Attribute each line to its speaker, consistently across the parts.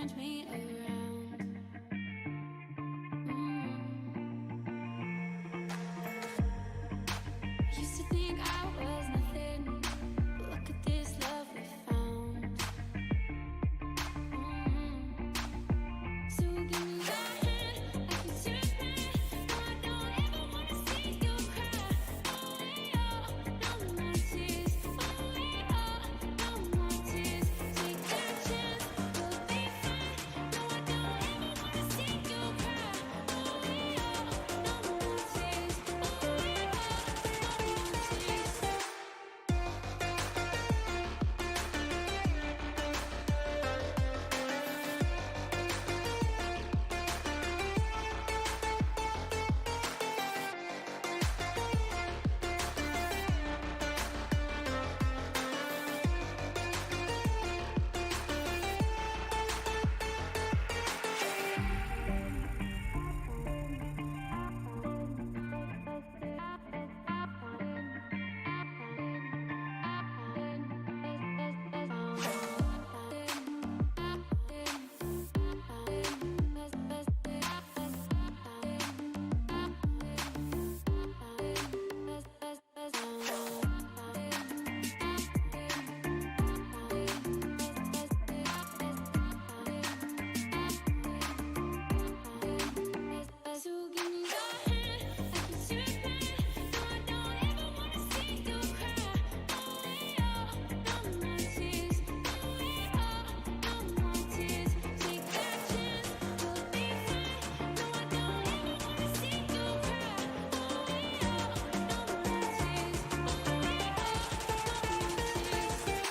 Speaker 1: turned me around. Used to think I was nothing, but look at this love we found. So give me your hand, I can see your pain. No, I don't ever wanna see you cry. Oh, yeah, no more tears. Oh, yeah, no more tears. Take that chance, we'll be fine. No, I don't ever wanna see you cry. Oh, yeah, no more tears. Oh, yeah, no more tears. So give me your hand, I can see your pain. No, I don't ever wanna see you cry. Oh, yeah, no more tears. Oh, yeah, no more tears. Take that chance, we'll be fine. No, I don't ever wanna see you cry. Oh, yeah, no more tears. Oh, yeah, no more tears.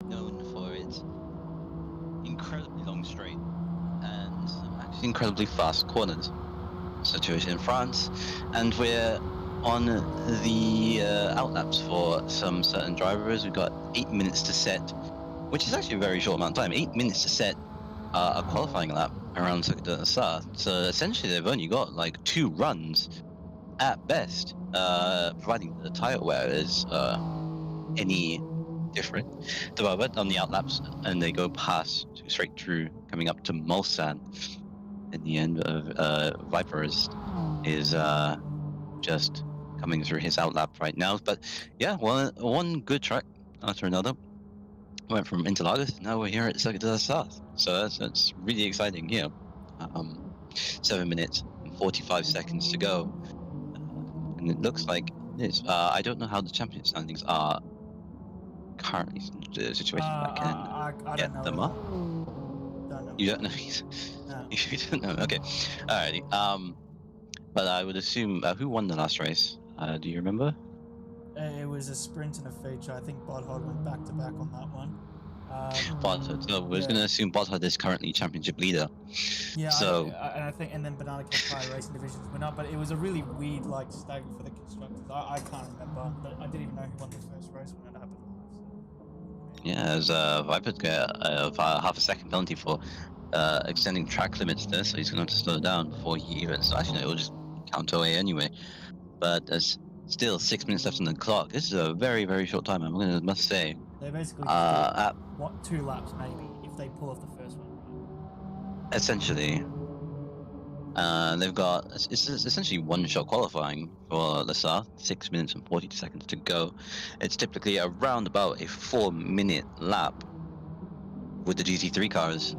Speaker 2: Known for its incredibly long straight and actually incredibly fast corners. Situation in France, and we're on the outlaps for some certain drivers. We've got 8 minutes to set, which is actually a very short amount of time. 8 minutes to set a qualifying lap around Sarthe. So essentially, they've only got like 2 runs at best, providing the tire wear is any different. But on the outlaps, and they go past straight through, coming up to Mulsanne. In the end of Viper is just coming through his outlap right now. But yeah, one good track after another. Went from Interlagos, now we're here at Circuit de la Sarthe. So that's really exciting here. 7 minutes and 45 seconds to go. And it looks like this. I don't know how the championship standings are currently the situation.
Speaker 3: I
Speaker 2: Get
Speaker 3: don't know.
Speaker 2: them up.
Speaker 3: Don't know.
Speaker 2: You don't know?
Speaker 3: No.
Speaker 2: You don't know? Okay. Alrighty. But I would assume who won the last race? Do you remember?
Speaker 3: It was a sprint and a feature. I think Bodhod went back to back on that one.
Speaker 2: Bodhod. So we're
Speaker 3: yeah.
Speaker 2: going to assume Bodhod is currently championship leader.
Speaker 3: Yeah,
Speaker 2: So
Speaker 3: I think, and then Banana Cat Tire Racing Divisions went up, but it was a really weird like stagger for the constructors. I can't remember, but I didn't even know who won the first race when it happened.
Speaker 2: yeah, as Viper get half a second penalty for extending track limits there, so he's going to have to slow down before he even. So actually, no, it'll just count away anyway. But there's still 6 minutes left on the clock. This is a very, very short time. Must say.
Speaker 3: They basically what 2 laps maybe if they pull off the first one.
Speaker 2: Essentially, they've got it's essentially one-shot qualifying for the Sarthe. 6 minutes and 40 seconds to go. It's typically around about a 4-minute lap with the GT3 cars.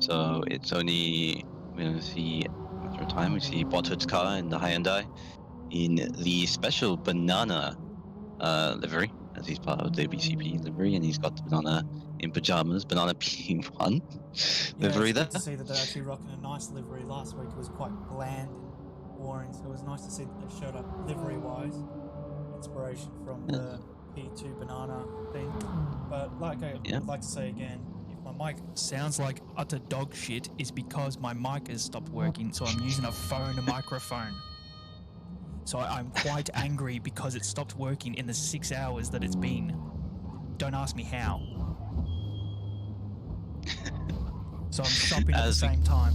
Speaker 2: So it's only we're gonna see after a time we see Bodhod's car in the Hyundai in the special banana livery, as he's part of the BCP livery, and he's got the banana in pajamas, banana P1 livery
Speaker 3: it's
Speaker 2: there.
Speaker 3: good to see that they're actually rocking a nice livery. Last week it was quite bland and boring, so it was nice to see that they showed up livery-wise. Inspiration from the P2 banana thing. But like I would like to say again, if my mic sounds like utter dog shit, it's because my mic has stopped working, so I'm using a phone, a microphone. So I'm quite angry because it stopped working in the 6 hours that it's been. Don't ask me how. So I'm shopping at the same time.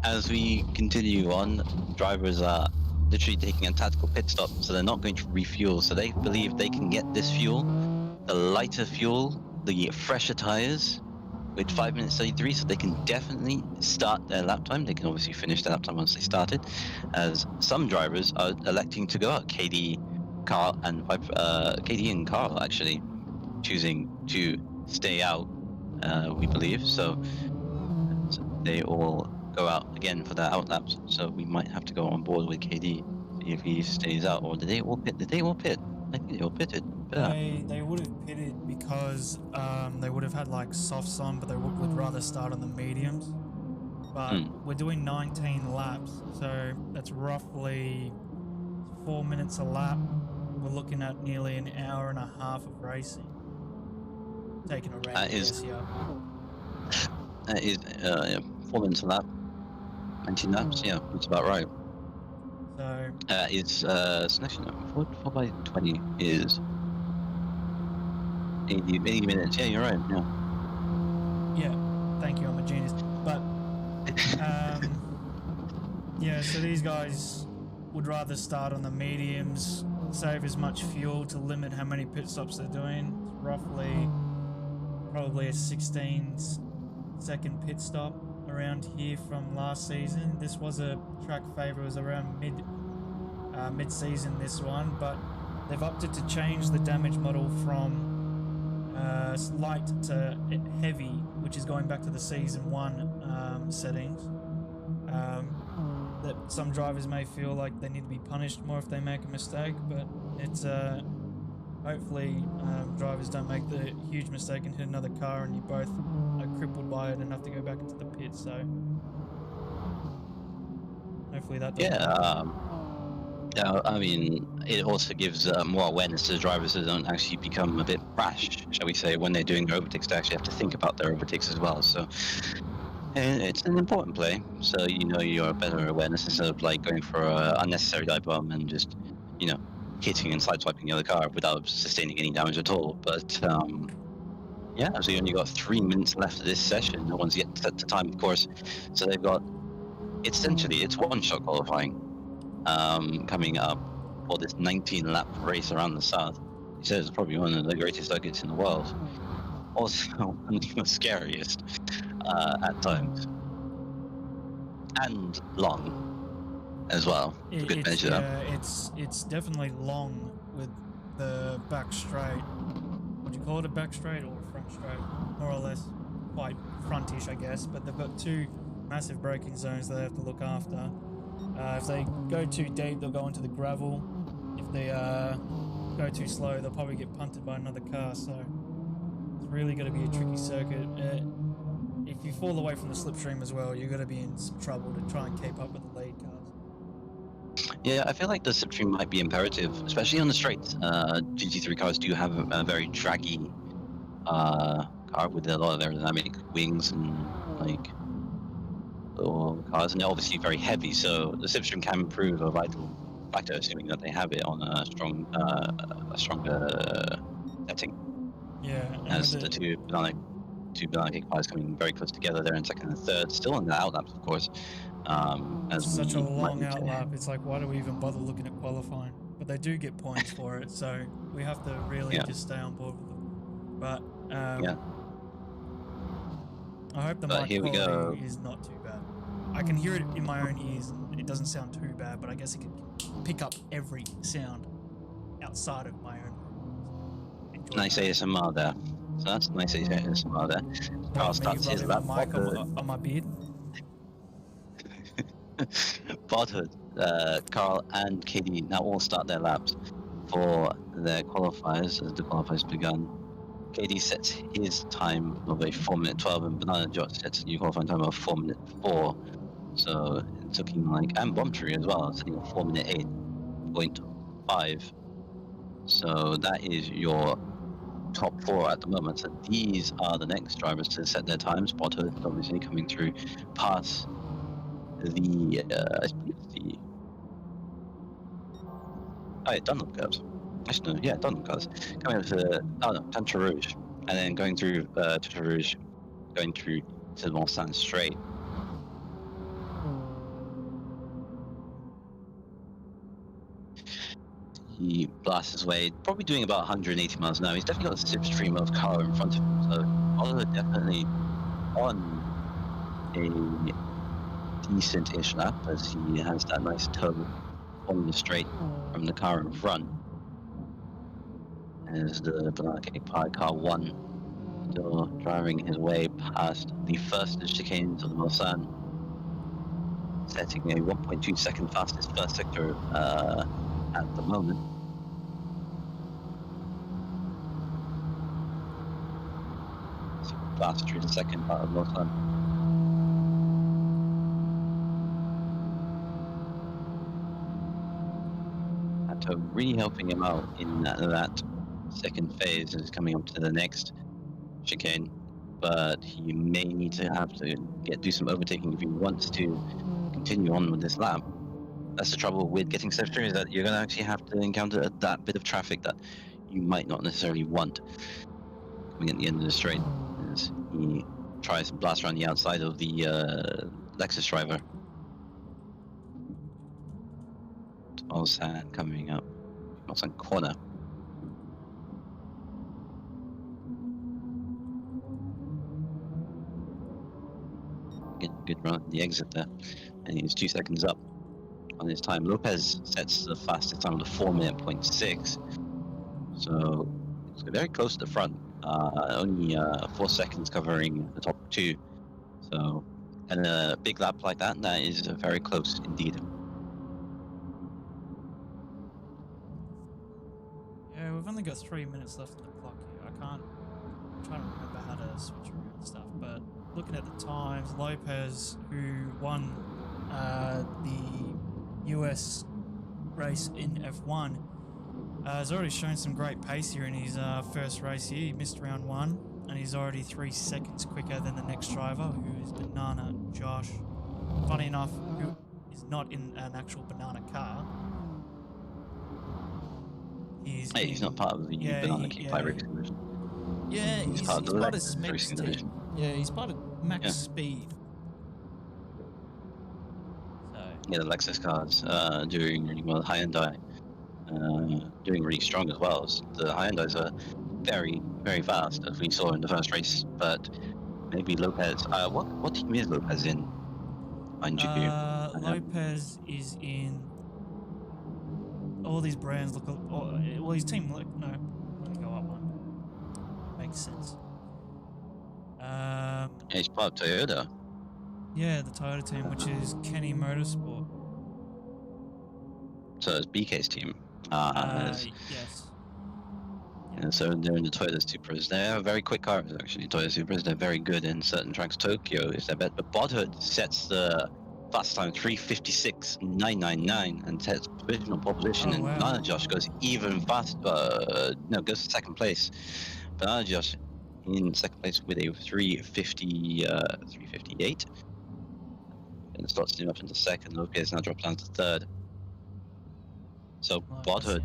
Speaker 2: As we continue on, drivers are literally taking a tactical pit stop, so they're not going to refuel. So they believe they can get this fuel, the lighter fuel, the fresher tires, with 5 minutes 33, so they can definitely start their lap time. They can obviously finish their lap time once they started, as some drivers are electing to go out. KD, Carl, and KD and Carl actually choosing to stay out, we believe. So they all go out again for their outlaps. So we might have to go on board with KD, see if he stays out, or did they all pit? I think they all pitted.
Speaker 3: They would have pitted because they would have had like softs on, but they would rather start on the mediums. but we're doing 19 laps, so that's roughly 4 minutes a lap. We're looking at nearly an hour and a half of racing. Taking a random guess here.
Speaker 2: That is 4 minutes a lap, 19 laps. Yeah, that's about right.
Speaker 3: So
Speaker 2: It's actually no, 4 by 20 is 80 minutes. Yeah, you're right. Yeah.
Speaker 3: yeah, thank you, I'm a genius. But yeah, so these guys would rather start on the mediums, save as much fuel to limit how many pit stops they're doing. It's roughly probably a 16-second pit stop around here from last season. This was a track favorite. It was around mid-season, this one, but they've opted to change the damage model from light to heavy, which is going back to the season 1 settings. That some drivers may feel like they need to be punished more if they make a mistake, but it's hopefully drivers don't make the huge mistake and hit another car and you both are crippled by it and have to go back into the pit. So hopefully that doesn't happen.
Speaker 2: Yeah, I mean, it also gives more awareness to the drivers that don't actually become a bit rash, shall we say, when they're doing their overtakes. They actually have to think about their overtakes as well. So it's an important play. So you're better awareness instead of like going for an unnecessary dive bomb and just hitting and sideswiping the other car without sustaining any damage at all. But yeah, so you only got 3 minutes left of this session. No one's yet set the time, of course. So they've got it's one-shot qualifying. Coming up for this 19-lap race around the South. He says it's probably one of the greatest circuits in the world. Also, one of the scariest at times. And long as well. It's a good measure.
Speaker 3: Yeah, it's definitely long with the back straight. Would you call it a back straight or a front straight? More or less quite frontish, I guess, but they've got 2 massive braking zones they have to look after. If they go too deep, they'll go into the gravel. If they go too slow, they'll probably get punted by another car. So it's really going to be a tricky circuit. If you fall away from the slipstream as well, you're going to be in some trouble to try and keep up with the lead cars.
Speaker 2: Yeah, I feel like the slipstream might be imperative, especially on the straights. GT3 cars do have a very draggy car with a lot of aerodynamic wings and cars, and they're obviously very heavy, so the slipstream can prove a vital factor, assuming that they have it on a stronger setting.
Speaker 3: Yeah,
Speaker 2: As the two banana cake pies coming very close together there in second and third, still in the outlaps, of course. As
Speaker 3: such a long outlap, it's like, why do we even bother looking at qualifying? But they do get points for it, so we have to really just stay on board with them. But I hope the mic quality is not too bad. I can hear it in my own ears, and it doesn't sound too bad, but I guess it can pick up every sound outside of my own.
Speaker 2: Nice ASMR there. So that's nice ASMR there. Carl starts his lap.
Speaker 3: On my beard.
Speaker 2: Bodhood, Carl, and Katie now all start their laps for their qualifiers as the qualifiers begun. Katie sets his time of a 4 minute 12, and Banana Jot sets a new qualifying time of 4 minute 4. So it's looking like, and Bomb Tree as well, setting a 4 minute 8.5. So that is your top 4 at the moment. So these are the next drivers to set their times. Bodhood obviously coming through past Dunlop curves. Actually, no, yeah, Dunlop curves. Coming up to Tantra Rouge, and then going through Tantra Rouge, going through to the Mont straight. He blasts his way, probably doing about 180 miles an hour. He's definitely got a slipstream of car in front of him, so Oliver definitely on a decent-ish lap, as he has that nice toe on the straight from the car in front. As the Banana Cake Pie car 1 still driving his way past the first chicanes of the Mulsanne, setting a 1.2 second fastest first sector at the moment. So blast through the second part of Mulsanne. So really helping him out in that second phase is coming up to the next chicane. But he may need to have to do some overtaking if he wants to continue on with this lap. That's the trouble with getting safe is that you're going to actually have to encounter that bit of traffic that you might not necessarily want coming at the end of the straight, as he tries to blast around the outside of the Lexus driver. Olsan coming up. Olsan corner. Good run at the exit there. And he's 2 seconds up on his time. Lopez sets the fastest time of the 4:06. So it's very close to the front. Only 4 seconds covering the top two. So, and a big lap like that is very close indeed.
Speaker 3: Yeah, we've only got 3 minutes left on the clock here. I'm trying to remember how to switch around stuff, but looking at the times, Lopez, who won the US race in F1, has already shown some great pace here in his first race here. He missed round 1, and he's already 3 seconds quicker than the next driver, who is Banana Josh. Funny enough, who is not in an actual Banana car.
Speaker 2: He's not part of the Banana King Pirates division.
Speaker 3: Yeah, he's
Speaker 2: part of the
Speaker 3: part of
Speaker 2: Lexus
Speaker 3: Smeg's
Speaker 2: racing
Speaker 3: team.
Speaker 2: division.
Speaker 3: Yeah, he's part of Max Speed. So
Speaker 2: Yeah, the Lexus cars doing really well. Hyundai doing really strong as well. The Hyundais are very, very fast, as we saw in the first race. But maybe Lopez. What team is Lopez in? Mind you,
Speaker 3: Lopez is in all these brands. Well, his team. No, let me go up one. Makes sense.
Speaker 2: yeah, he's part of Toyota.
Speaker 3: Yeah, the Toyota team, which is Kenny Motorsport.
Speaker 2: So it's BK's team.
Speaker 3: Yes.
Speaker 2: Yeah, so they're in the Toyota Supras. They're very quick cars, actually. Toyota Supras, they're very good in certain tracks. Tokyo is their bet, but Bodhood sets the fast time 3:56.999 and sets provisional pole position. And Banana Josh goes even faster. Goes to second place. Banana Josh in second place with a 3:58. And slots him up into second. Lopez now drops down to third. So Bodhood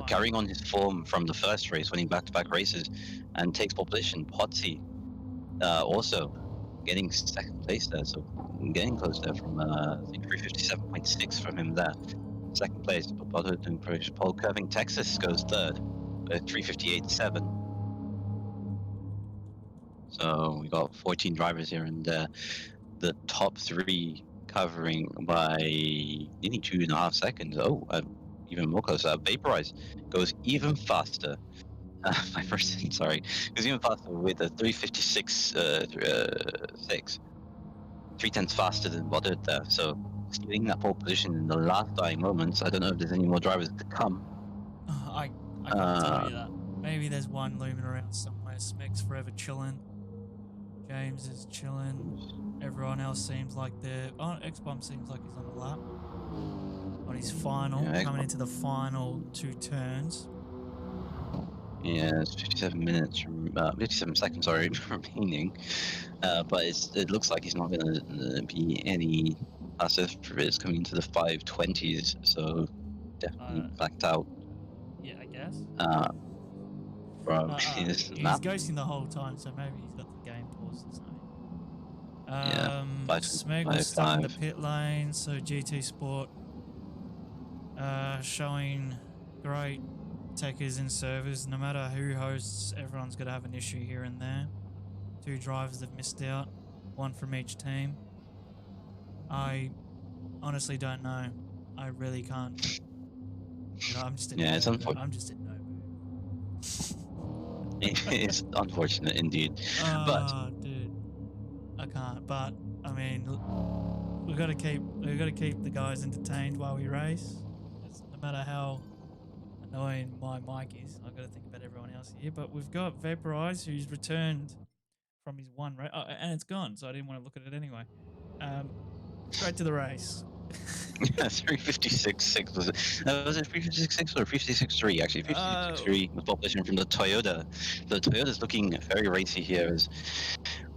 Speaker 2: carrying on his form from the first race, winning back-to-back races, and takes pole position. Potsy also getting second place there, so getting close there from I think 3:57.6 from him there. Second place, but Bodhood doing provisional pole. Curving Texas goes third with 3:58.7. So we got 14 drivers here, and the top 3 covering by nearly 2.5 seconds. Even more close. Vaporize goes even faster. My first sorry, goes even faster with a 3:56.6. 3/10 faster than Bodhood there. So stealing that pole position in the last dying moments. I don't know if there's any more drivers to come.
Speaker 3: I can't tell you that. Maybe there's one looming around somewhere. Smeg's forever chilling. James is chilling. Everyone else seems like they're. X-Bomb seems like he's on the lap. On his final, coming into the final 2 turns.
Speaker 2: Yeah, it's 57 seconds remaining. But it looks like he's not going to be any faster for it. It's coming into the 5:20s, so definitely backed out.
Speaker 3: Yeah, I guess.
Speaker 2: He's
Speaker 3: ghosting the whole time, so maybe he's got the game paused or something. Smeg was still in the pit lane, so GT Sport showing great takers in servers. No matter who hosts, everyone's got to have an issue here and there. 2 drivers have missed out, 1 from each team. I honestly don't know. I really can't. I'm just in
Speaker 2: it's unfortunate.
Speaker 3: I'm just in no mood.
Speaker 2: It's unfortunate indeed.
Speaker 3: But dude, I can't. But I mean, we've got to keep the guys entertained while we race. No matter how annoying my mic is, I've got to think about everyone else here. But we've got Vaporize, who's returned from his 1 race, and it's gone, so I didn't want to look at it anyway. Straight to the race.
Speaker 2: Yeah, 356.6 was it? Was it 356.6 or 356.3? Actually, 356.3 with pole position from the Toyota. The Toyota's looking very racy here. As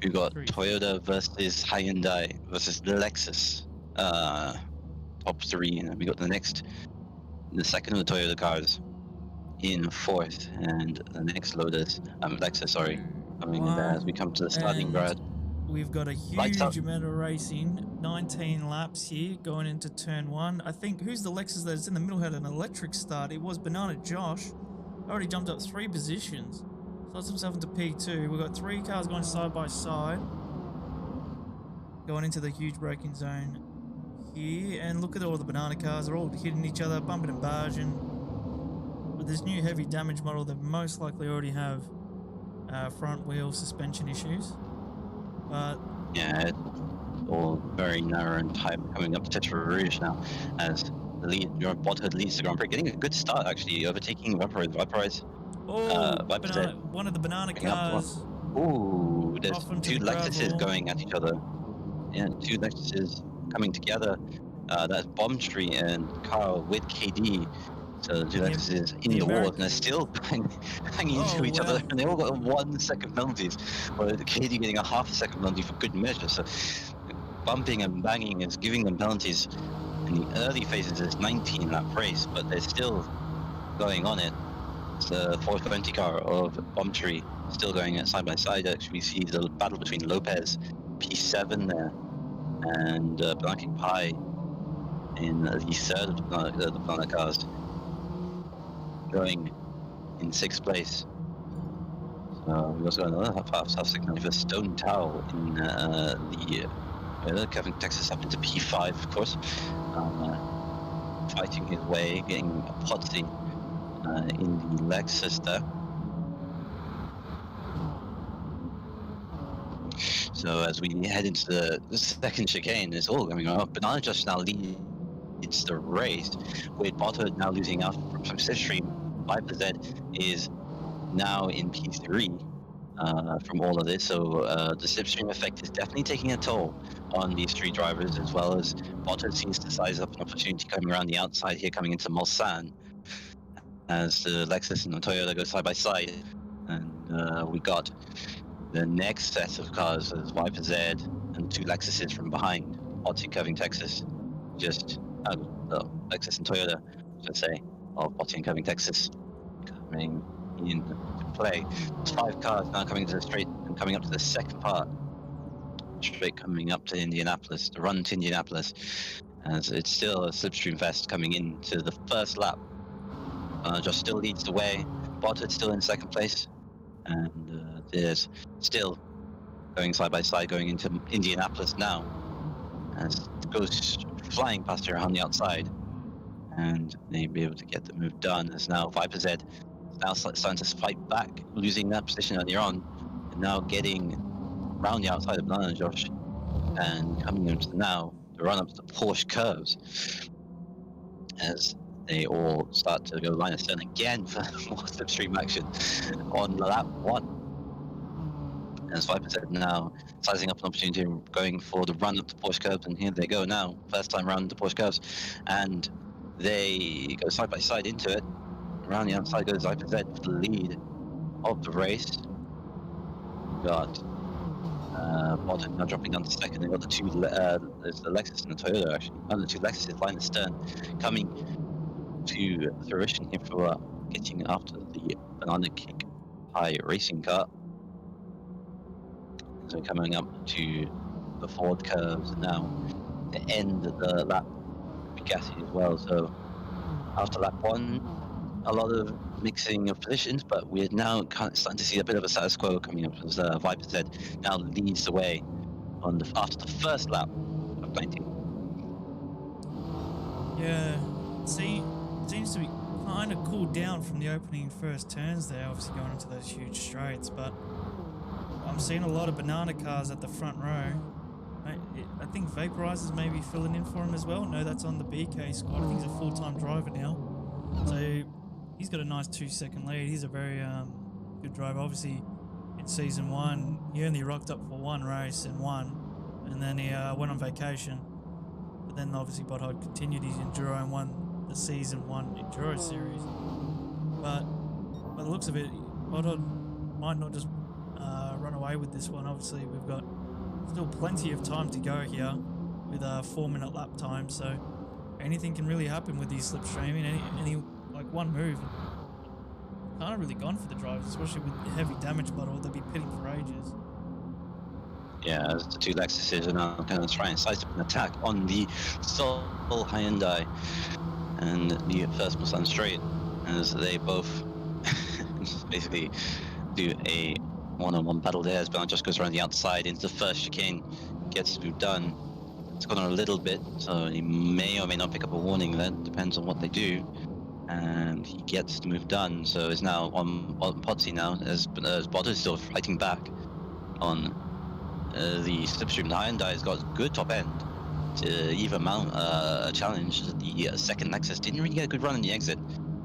Speaker 2: we've got
Speaker 3: Three.
Speaker 2: Toyota versus Hyundai versus the Lexus. Top three, and we got the second of the Toyota cars in fourth, and the next Lotus, Lexus, sorry, coming in there as we come to the starting
Speaker 3: And
Speaker 2: grid.
Speaker 3: we've got a
Speaker 2: Lights out.
Speaker 3: huge amount of racing. 19 laps here going into turn one. I think who's the Lexus that's in the middle had an electric start. It was Banana Josh. Already jumped up 3 positions. Slots himself into P2. We've got 3 cars going side by side. Going into the huge braking zone here. And look at all the Banana cars. They're all hitting each other, bumping and barging. With this new heavy damage model, they most likely already have front wheel suspension issues. But
Speaker 2: Yeah, it's all very narrow and tight coming up to Tetra Rouge now as the lead, your Bothood leads the Grand Prix, getting a good start actually, overtaking Vaporize. Viper's
Speaker 3: banana, one of the Banana
Speaker 2: picking up one.
Speaker 3: cars.
Speaker 2: Ooh, there's
Speaker 3: Off into
Speaker 2: two
Speaker 3: the
Speaker 2: Lexuses
Speaker 3: gravel.
Speaker 2: going at each other. Yeah, two Lexuses coming together. That's Bomb Tree and Carl with KD. So the two
Speaker 3: The-
Speaker 2: Lexuses in
Speaker 3: the
Speaker 2: the wall,
Speaker 3: Ameri-
Speaker 2: and they're still hanging
Speaker 3: Oh,
Speaker 2: into each other,
Speaker 3: wow.
Speaker 2: and they all got 1 second penalties. Or KD getting a half a second penalty for good measure. So bumping and banging is giving them penalties. In the early phases, it's 19 lap race, but they're still going on it. It's the 420 car of Bomb Tree still going side by side. Actually, we see the battle between Lopez, P7 there, and Blanking Pie in the third of the Banana cars, going in 6th place. So we also got another half second for Stone Towel in the Kevin Texas up into P5, of course, fighting his way, getting a Potsy in the Lexus there. So as we head into the second chicane, it's all going up. Banana just now leads the race, with Bothood now losing out from Slipstream. Viper Z is now in P3 from all of this. So the Slipstream effect is definitely taking a toll on these 3 drivers, as well as Bothood seems to size up an opportunity coming around the outside here, coming into Mulsanne, as the Lexus and the Toyota go side by side. And we got the next set of cars as Viper Z and 2 Lexuses from behind, Otzi curving Texas. Just Lexus and Toyota, should I say, of Otzi and curving Texas coming into play. There's 5 cars now coming to the straight and coming up to the second part. Straight coming up to Indianapolis, the run to Indianapolis, as it's still a Slipstream fest coming into the first lap. Just still leads the way. Botted still in 2nd place, and there's still going side by side going into Indianapolis now, as it goes flying past here on the outside, and they'll be able to get the move done. As now Viper Z is now starting to fight back, losing that position earlier on, and now getting around the outside of Banana Josh, and coming into now the run up to the Porsche curves, as they all start to go line of stern again for more Slipstream action on lap 1. As Viper said, now sizing up an opportunity, going for the run up the Porsche curves, and here they go now, first time round the Porsche curves, and they go side by side into it. Around the outside goes Viper Z for the lead of the race. Got Bottom now dropping down to 2nd. They've got the 2, there's the Lexus and the Toyota actually, and the 2 Lexuses line of stern coming to fruition here for getting after the Banana Kick High racing car. So coming up to the Ford curves now, the end of the lap, Bugatti as well. So after lap 1, a lot of mixing of positions, but we're now kind of starting to see a bit of a status quo coming up as Viper Z now leads the way on after the first lap of 19.
Speaker 3: Yeah, see, it seems to be kind of cooled down from the opening first turns there, obviously going into those huge straights, but I'm seeing a lot of Banana cars at the front row. I think Vaporizer's maybe filling in for him as well. No, that's on the BK squad. I think he's a full-time driver now. So he's got a nice 2-second lead. He's a very good driver. Obviously, in season 1, he only rocked up for 1 race and won, and then he went on vacation. But Then obviously Botthard continued his enduro and won the season 1 enduro series. But by the looks of it, Botthard might not just run away with this one. Obviously, we've got still plenty of time to go here with a 4-minute lap time, so anything can really happen with these slipstreaming. Any like one move, kind of really gone for the drivers, especially with heavy damage bottle. They'll be pitting for ages.
Speaker 2: Yeah, as the two Lexuses are now going to try and size up an attack on the Seoul Hyundai and the first Mustang straight, as they both basically do a one-on-one battle there, as Bernard just goes around the outside into the first chicane, gets to done. It's gone on a little bit, so he may or may not pick up a warning. That depends on what they do, and he gets the move done. So it's now on Potsy now, as Botter is still fighting back on the slipstream. The Hyundai has got good top end to even mount a challenge. The second Lexus didn't really get a good run in the exit,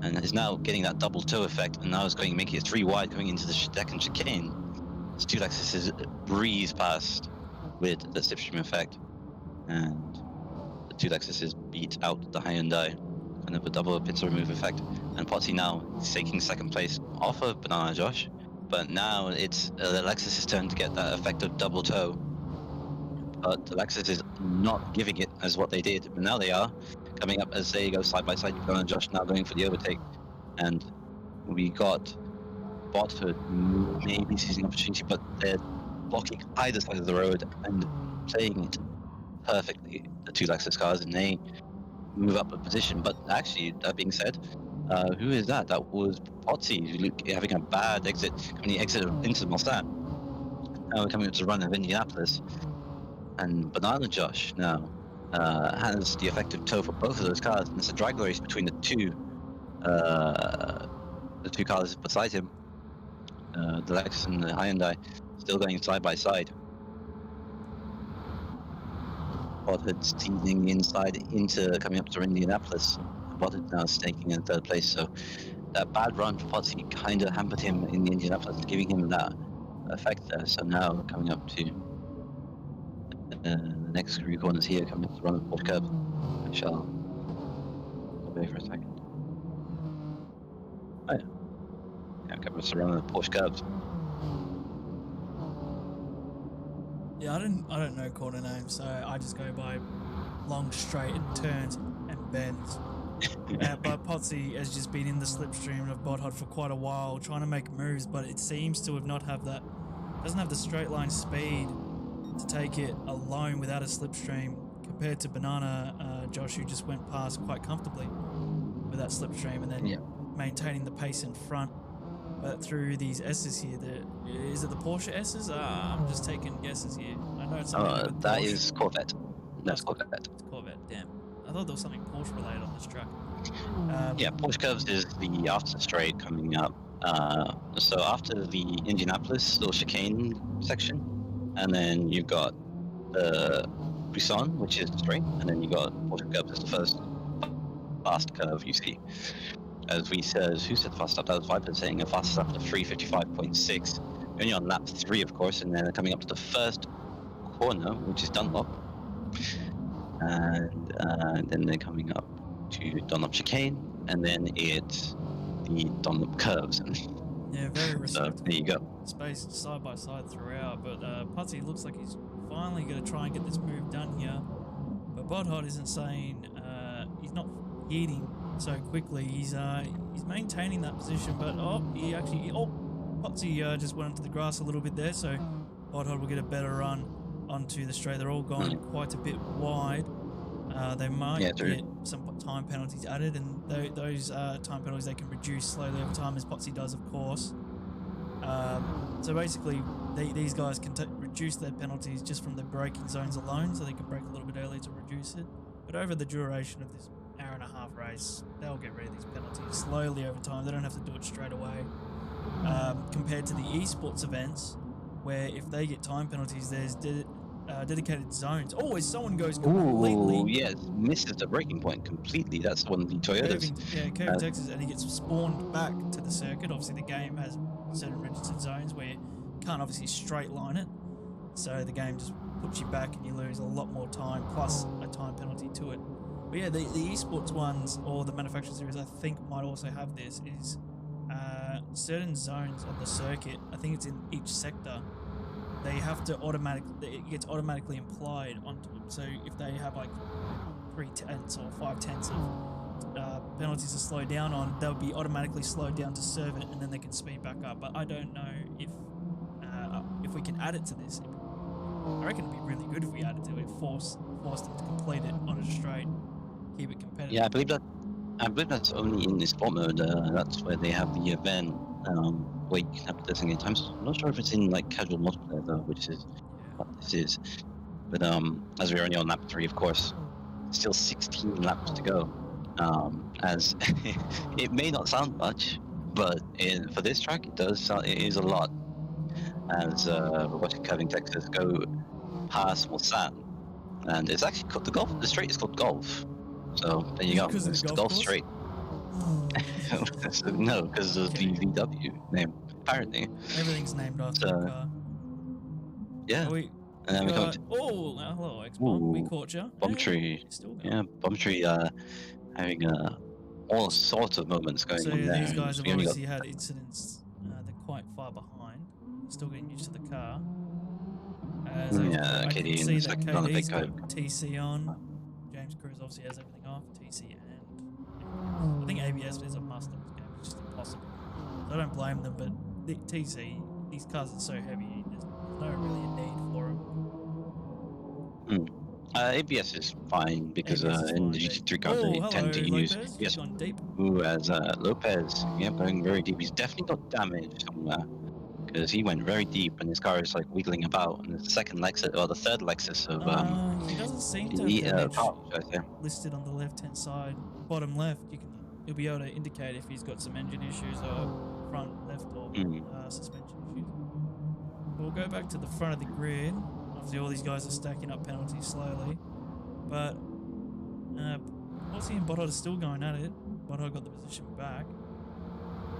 Speaker 2: and is now getting that double toe effect, and now it's going to make it 3 wide going into the second chicane. These two Lexuses breeze past with the slipstream effect, and the two Lexuses beat out the Hyundai, kind of a double pincer move effect. And Potsy now is taking second place off of Banana Josh, but now it's the Lexus's turn to get that effect of double toe. But the Lexus is not giving it as what they did, but now they are coming up as they go side by side. Banana Josh now going for the overtake, and we got Bothood maybe seizing opportunity, but they're blocking either side of the road and playing it perfectly, the two Lexus cars, and they move up a position. But actually, that being said, who is that? That was Potsy having a bad exit, coming into the Mustang. Now we're coming up to the run of Indianapolis, and Banana Josh now has the effective toe for both of those cars, and it's a drag race between the two cars beside him. The Lexus and the Hyundai still going side by side. Bothood's teasing inside into coming up to Indianapolis. Bothood now staking in third place, so that bad run for Potsy kind of hampered him in the Indianapolis, giving him that effect there. So now coming up to the next few corners here, coming up to run the Porsche curb. I shall go away for a second. Oh yeah. Yeah, coming up to run the Porsche curbs.
Speaker 3: Yeah, I don't know corner names, so I just go by long straight and turns and bends. But Potsy has just been in the slipstream of Botthard for quite a while, trying to make moves, but it seems to have doesn't have the straight line speed to take it alone without a slipstream, compared to Banana Josh, who just went past quite comfortably with that slipstream, and then maintaining the pace in front. But through these S's here, is it the Porsche S's? I'm just taking guesses here. I know it's something
Speaker 2: that is Corvette. That's Corvette.
Speaker 3: It's Corvette, damn. I thought there was something Porsche related on this track.
Speaker 2: Yeah, Porsche curves is the after straight coming up. So after the Indianapolis little chicane section, and then you've got Busan, which is straight, and then you got Porsche curves as the first fast curve you see. As we said, who said fast up? That was Viper saying a fast up to 3:55.6. Only on lap 3, of course, and then coming up to the first corner, which is Dunlop, and then they're coming up to Dunlop chicane, and then it's the Dunlop curves.
Speaker 3: Yeah, very respectable.
Speaker 2: So there you go.
Speaker 3: Spaced side by side throughout, but Potsy looks like he's finally going to try and get this move done here. But Botthard isn't saying he's not hitting so quickly. He's maintaining that position, but Potsy just went into the grass a little bit there, so Botthard will get a better run onto the straight. They're all going quite a bit wide. They might get some time penalties added, and those time penalties they can reduce slowly over time, as Potsy does, of course. So basically, these guys can reduce their penalties just from the braking zones alone, so they can brake a little bit early to reduce it. But over the duration of this hour-and-a-half race, they'll get rid of these penalties slowly over time. They don't have to do it straight away. Compared to the esports events, where if they get time penalties, there's dedicated zones. Oh, as someone goes completely...
Speaker 2: Ooh, yes, misses the braking point completely. That's one of the Toyotas.
Speaker 3: Curving Texas, and he gets spawned back to the circuit. Obviously, the game has certain registered zones where you can't obviously straight line it, so the game just puts you back and you lose a lot more time, plus a time penalty to it. But yeah, the esports ones or the manufacturer series, I think might also have this, is certain zones on the circuit, I think it's in each sector, they have to it gets automatically implied onto them. So if they have like 3/10 or 5/10 of penalties to slow down on, they'll be automatically slowed down to serve it, and then they can speed back up. But I don't know if we can add it to this. I reckon it'd be really good if we added to it, force them to complete it on a straight, keep it competitive.
Speaker 2: Yeah, I believe that's only in the sport mode. That's where they have the event where you can have designated times. I'm not sure if it's in like casual multiplayer though, which is what this is. But as we're only on lap 3, of course, still 16 laps to go. As it may not sound much, but for this track, it does. It is a lot. As we're watching Curving Texas go past Mulsanne, and it's actually called the straight is called Golf. So there you go.
Speaker 3: Because
Speaker 2: It's
Speaker 3: of the
Speaker 2: the
Speaker 3: golf
Speaker 2: Golf
Speaker 3: course?
Speaker 2: Straight. No, because of the VW name, apparently.
Speaker 3: Everything's named after
Speaker 2: So,
Speaker 3: the car.
Speaker 2: Yeah.
Speaker 3: We
Speaker 2: And then we go
Speaker 3: got,
Speaker 2: to
Speaker 3: hello, X-Bomb. We
Speaker 2: Ooh,
Speaker 3: caught you.
Speaker 2: Bomb Tree.
Speaker 3: Still going.
Speaker 2: Yeah, Bomb Tree having all sorts of moments going
Speaker 3: So
Speaker 2: on there.
Speaker 3: these guys have
Speaker 2: We only got-
Speaker 3: obviously had incidents. They're quite far behind. Still getting used to the car. As
Speaker 2: Yeah,
Speaker 3: I can
Speaker 2: KD
Speaker 3: see
Speaker 2: is
Speaker 3: that
Speaker 2: like on the big
Speaker 3: KD's
Speaker 2: coat.
Speaker 3: got TC on. James Cruz obviously has everything off. TC and I think ABS is a must in this game. It's just impossible. So I don't blame them, but the TC, these cars are so heavy. There's no really a need for them.
Speaker 2: ABS is fine because
Speaker 3: ABS is
Speaker 2: in
Speaker 3: fine,
Speaker 2: the
Speaker 3: but-
Speaker 2: GT3 cars they
Speaker 3: hello,
Speaker 2: tend to use
Speaker 3: Lopez. You've
Speaker 2: ABS.
Speaker 3: gone deep.
Speaker 2: Ooh, as Lopez, yeah, going very deep. He's definitely got damage somewhere because he went very deep and his car is like wiggling about. And it's the second Lexus, or the third Lexus of
Speaker 3: He doesn't seem to
Speaker 2: the
Speaker 3: have damage
Speaker 2: apologize there.
Speaker 3: listed on the left-hand side, bottom left. You'll be able to indicate if he's got some engine issues or front left or suspension issues. We'll go back to the front of the grid. Obviously, all these guys are stacking up penalties slowly, but Aussie and Botthod are still going at it. Botthod got the position back.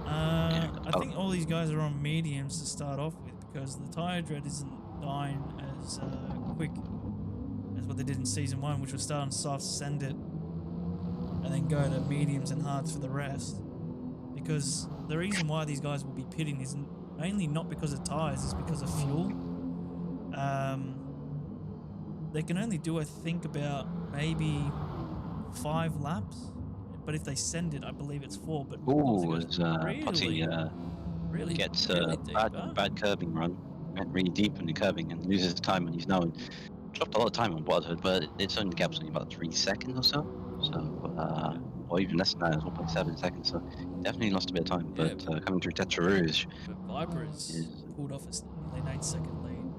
Speaker 3: I think all these guys are on mediums to start off with because the tyre tread isn't dying as quick as what they did in season 1, which was start on softs, send it, and then go to mediums and hards for the rest. Because the reason why these guys will be pitting is mainly not because of tyres, it's because of fuel. They can only do, I think, about maybe 5 laps. But if they send it, I believe it's 4. But
Speaker 2: Ooh, as Potty
Speaker 3: really
Speaker 2: gets
Speaker 3: really deep, huh?
Speaker 2: bad curbing run, went really deep in the curbing and loses time, and he's now dropped a lot of time on Bloodhood, but it's only gaps only about 3 seconds or so. So, or even less than that, it's 1.7 seconds. So definitely lost a bit of time.
Speaker 3: Yeah,
Speaker 2: But coming through Tetra Rouge,
Speaker 3: But Viper is pulled off a nearly 8-second lead.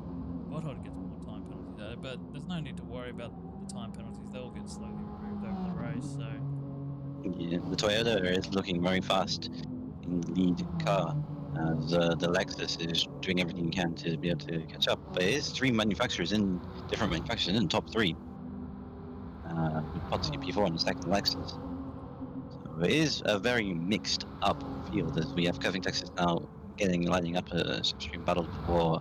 Speaker 3: Botthod gets more time penalty though, but there's no need to worry about the time penalties. They'll get slowly removed over the race. So
Speaker 2: yeah, the Toyota is looking very fast in the lead car, as the Lexus is doing everything it can to be able to catch up. But it is 3 different manufacturers in the top 3. With Potsy P4 and the second Lexus. So it is a very mixed up field, as we have Curving Texas now lining up a extreme battle for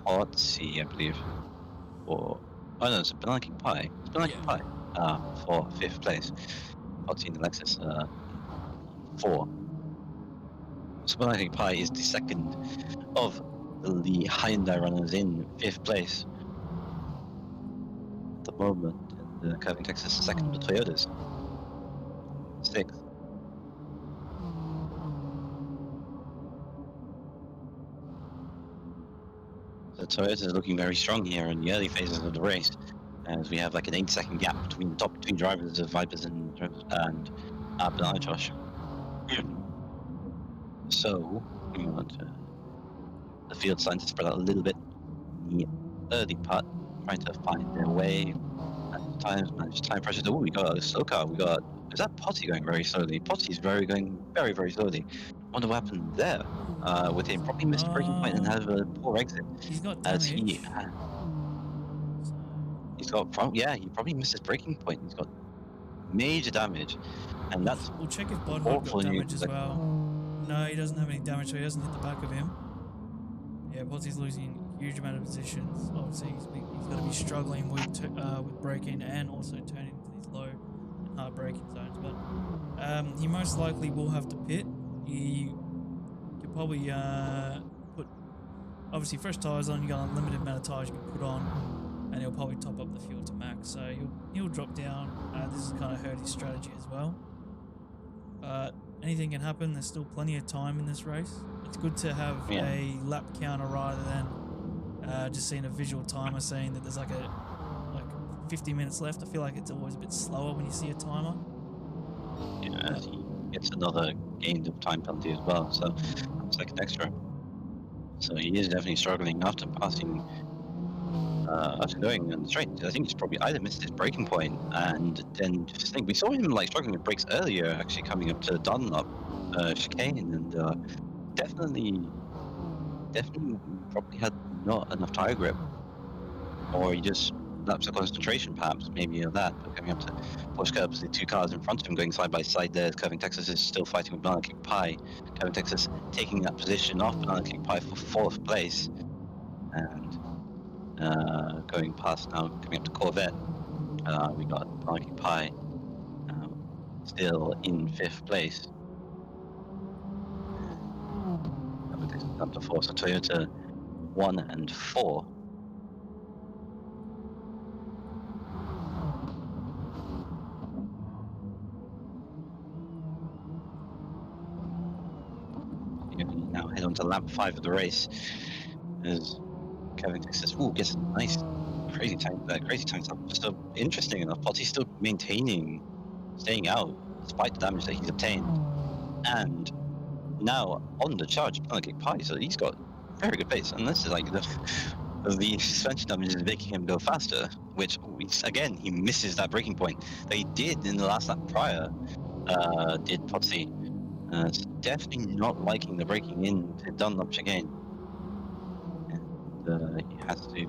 Speaker 2: Potsy, I believe. Oh no, it's Banana King Pie. It's Banana King Pie for 5th place. Potsy and the Lexus 4. So Banana King Pie is the second of the Hyundai runners in 5th place at the moment. The Curving Texas second, the Toyotas 6th. The Toyotas are looking very strong here in the early phases of the race, as we have like an 8-second gap between the top 2 drivers of Vipers and Banana Josh. So we want the field starting to spread out a little bit in the early part, trying to find their way. Manage time pressure. Oh, we got a slow car. Is that Potty going very slowly? Potty's going very, very slowly. Wonder what happened there with him. Probably missed a braking point and had a poor exit.
Speaker 3: he's got
Speaker 2: As
Speaker 3: damage.
Speaker 2: he's got he probably missed his braking point. He's got major damage, and that's
Speaker 3: We'll check if Botthod
Speaker 2: awful
Speaker 3: got
Speaker 2: news,
Speaker 3: damage as
Speaker 2: like-
Speaker 3: well. No, he doesn't have any damage, so he hasn't hit the back of him. Yeah, Potsy's losing a huge amount of positions. Obviously, he's going to be struggling with braking and also turning into these low and hard braking zones. But he most likely will have to pit. He could probably put, obviously, fresh tires on. You got a limited amount of tires you can put on, and he'll probably top up the fuel to max. So he'll drop down. This has kind of hurt his strategy as well. But anything can happen. There's still plenty of time in this race. It's good to have a lap counter rather than just seeing a visual timer saying that there's like 50 minutes left. I feel like it's always a bit slower when you see a timer.
Speaker 2: Yeah, he gets another gained of time penalty as well, so it's like an extra. So he is definitely struggling after passing. After going on the straight, I think he's probably either missed his braking point, and then just think we saw him like struggling with brakes earlier, actually coming up to the Dunlop chicane, and definitely probably had not enough tire grip, or he just lapsed of concentration, perhaps, maybe of that. But coming up to push curbs, the two cars in front of him going side by side there. Curving Texas is still fighting with Banana Kick Pie. Curving Texas taking that position off Banana Kick Pie for 4th place, and going past now, coming up to Corvette. We got Banana Kick Pie still in 5th place. Curving Texas up to 4, so Toyota 1 and 4. Now head on to lap 5 of the race as Kevin Texas gets a nice crazy time stop. So interesting enough, Potsy's still staying out despite the damage that he's obtained, and now on the charge Banana Kick Pie, so he's got very good pace, and this is like the suspension damage is making him go faster, which again he misses that braking point that he did in the last lap prior. Did Potsy. It's definitely not liking the braking in to Dunlop chicane, and he has to
Speaker 3: he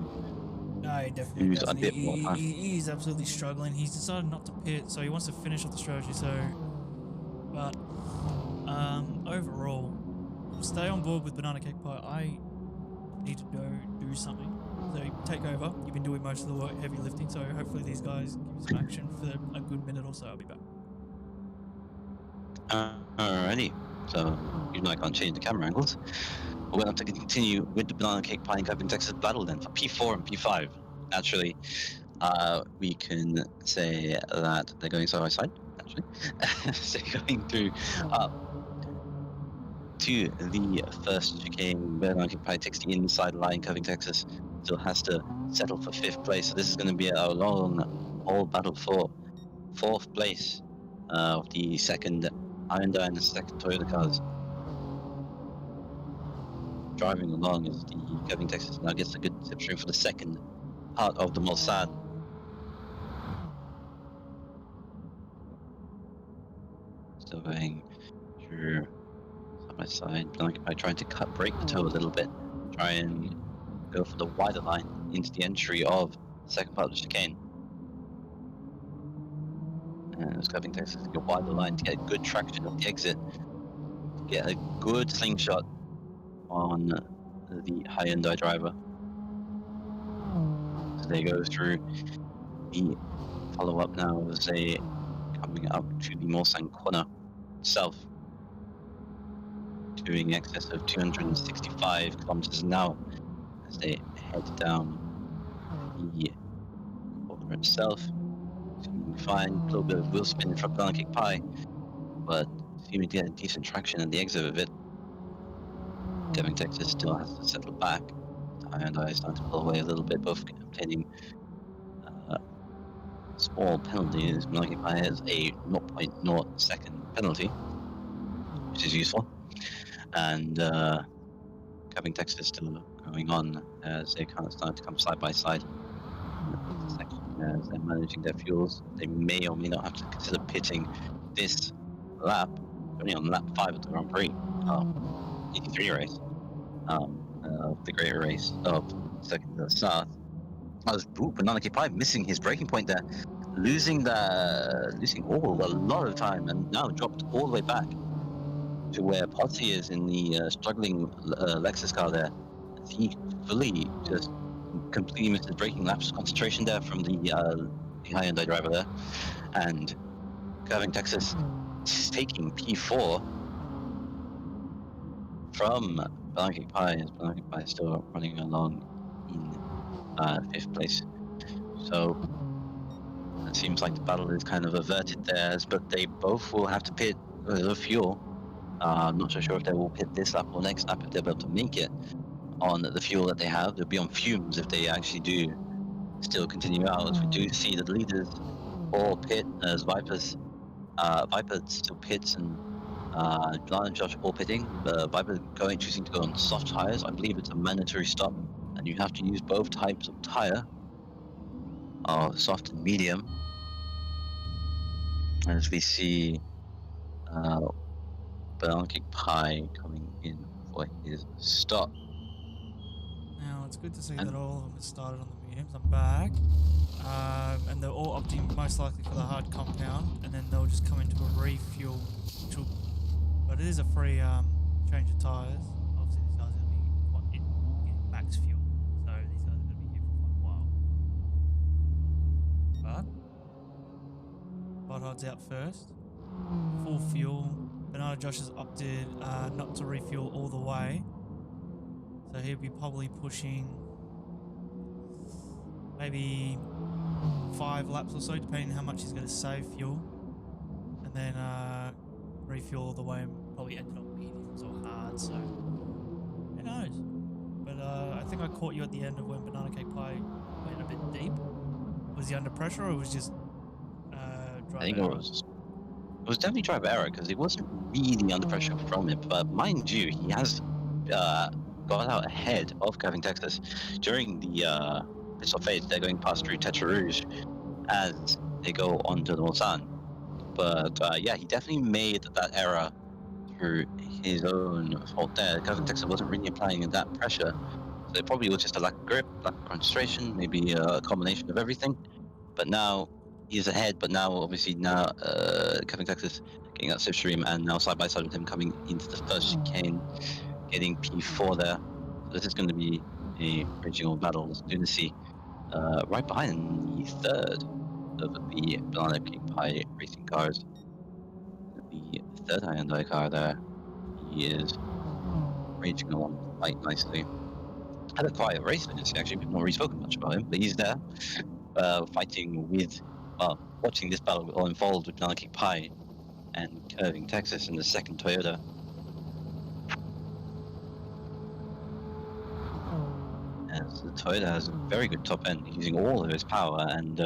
Speaker 3: definitely
Speaker 2: use
Speaker 3: doesn't.
Speaker 2: a bit more time.
Speaker 3: He's absolutely struggling. He's decided not to pit, so he wants to finish off the strategy. But overall, stay on board with Banana Cake Pie. I need to go do something. So take over. You've been doing most of the work, heavy lifting. So hopefully these guys give you some action for a good minute or so. I'll be back.
Speaker 2: Alrighty, so even though I can't change the camera angles, we're going to have to continue with the Banana Cake Pie and Curving Texas battle then for P4 and P5. Naturally, we can say that they're going side by side, actually. So going through to the first chicane, Banana Cake Pie takes the inside line. Curving Texas still has to settle for 5th place, so this is going to be a long old battle for 4th place of the second Hyundai and the second Toyota cars. Driving along as the Curving Texas now gets a good slipstream for the second part of the Mulsanne. Still going through side by side, by trying to break the toe a little bit, try and go for the wider line into the entry of the second part of the chicane. And it's Curving Texas to go wider line to get good traction off the exit, get a good slingshot on the Hyundai driver. So they go through the follow-up now as they coming up to the Mulsanne corner itself, doing excess of 265 kilometers an hour as they head down the corner itself. Fine, a little bit of wheel spin from Banana Cake Pie, but seeming to get decent traction at the exit of it. Curving Texas still has to settle back. Hyundai is starting to pull away a little bit, both obtaining small penalties. Banana Cake Pie has a 0.0 second penalty, which is useful. And Curving Texas still going on as they kind of start to come side by side. As they're managing their fuels, they may or may not have to consider pitting this lap, only on lap 5 of the Grand Prix, GT3 race, the great race of second to the Sarthe. Banana Cake Pie missing his braking point there, losing a lot of time, and now dropped all the way back to where Potsy is in the struggling Lexus car there. he fully just completely missed his braking laps. Concentration there from the Hyundai driver there, and Curving Texas is taking P4 from Blanky Pie, as Blanky Pie is still running along in 5th place. So it seems like the battle is kind of averted there, but they both will have to pit the fuel. I'm not so sure if they will pit this lap or next lap if they're able to make it on the fuel that they have. They'll be on fumes if they actually do still continue out. We do see the leaders all pit as Viper still pits, and Lan and Josh all pitting. Viper choosing to go on soft tires. I believe it's a mandatory stop, and you have to use both types of tire, soft and medium. As we see Blanky Pie coming in for his stop.
Speaker 3: Now it's good to see that all of them have started on the mediums. I'm back, and they're all opting most likely for the hard compound, and then they'll just come into a refuel. But it is a free change of tires. Obviously, these guys are going to be getting max fuel, so these guys are going to be here for quite a while. But Hothod's out first, full fuel. Bernardo Josh has opted not to refuel all the way. So he'll be probably pushing maybe 5 laps or so, depending on how much he's going to save fuel. And then refuel all the way and probably ended on mediums or hard, so who knows. But I think I caught you at the end of when Banana Cake Pie went a bit deep. Was he under pressure or was just drive
Speaker 2: I think
Speaker 3: error?
Speaker 2: it was definitely drive error because it wasn't really under pressure from it. But mind you, he has got out ahead of Curving Texas during the pit stop phase. They're going past through Tetra Rouge as they go onto the Mulsanne. But yeah, he definitely made that error through his own fault there. Curving Texas wasn't really applying that pressure, so it probably was just a lack of grip, lack of concentration, maybe a combination of everything. But now he's ahead, but now obviously Curving Texas getting that slipstream, and now side by side with him coming into the first chicane, getting P4 there. So this is going to be a raging old battle. As soon as see right behind the third of the Banana Cake Pie racing cars, the third Hyundai car there, he is raging along quite nicely. Had a quiet race, actually. We've not really spoken much about him, but he's there, fighting with, watching this battle all unfold with Banana Cake Pie and Curving Texas in the second Toyota. As the Toyota has a very good top end, using all of his power and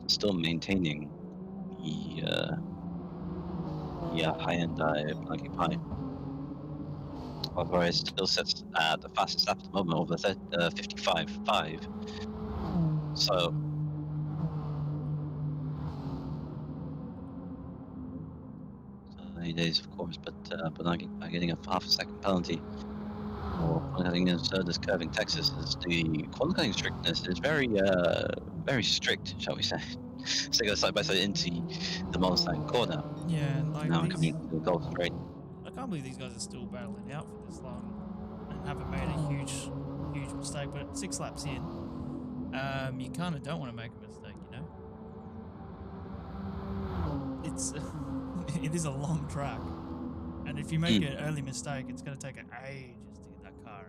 Speaker 2: still maintaining the Hyundai Banana Cake Pie. However, it still sits at the fastest lap at the moment, over 55.5. So early days, of course, but Banana Cake Pie getting a half a second penalty for qualifying in third as Curving Texas, as the qualifying strictness is very strict, shall we say. So they go side by side into the Mulsanne corner.
Speaker 3: Yeah, like
Speaker 2: Now
Speaker 3: these,
Speaker 2: coming into the Golden Straight.
Speaker 3: I can't believe these guys are still battling out for this long and haven't made a huge mistake. But 6 laps in, you kind of don't want to make a mistake, you know. It's it is a long track, and if you make an early mistake, it's going to take ages to get that car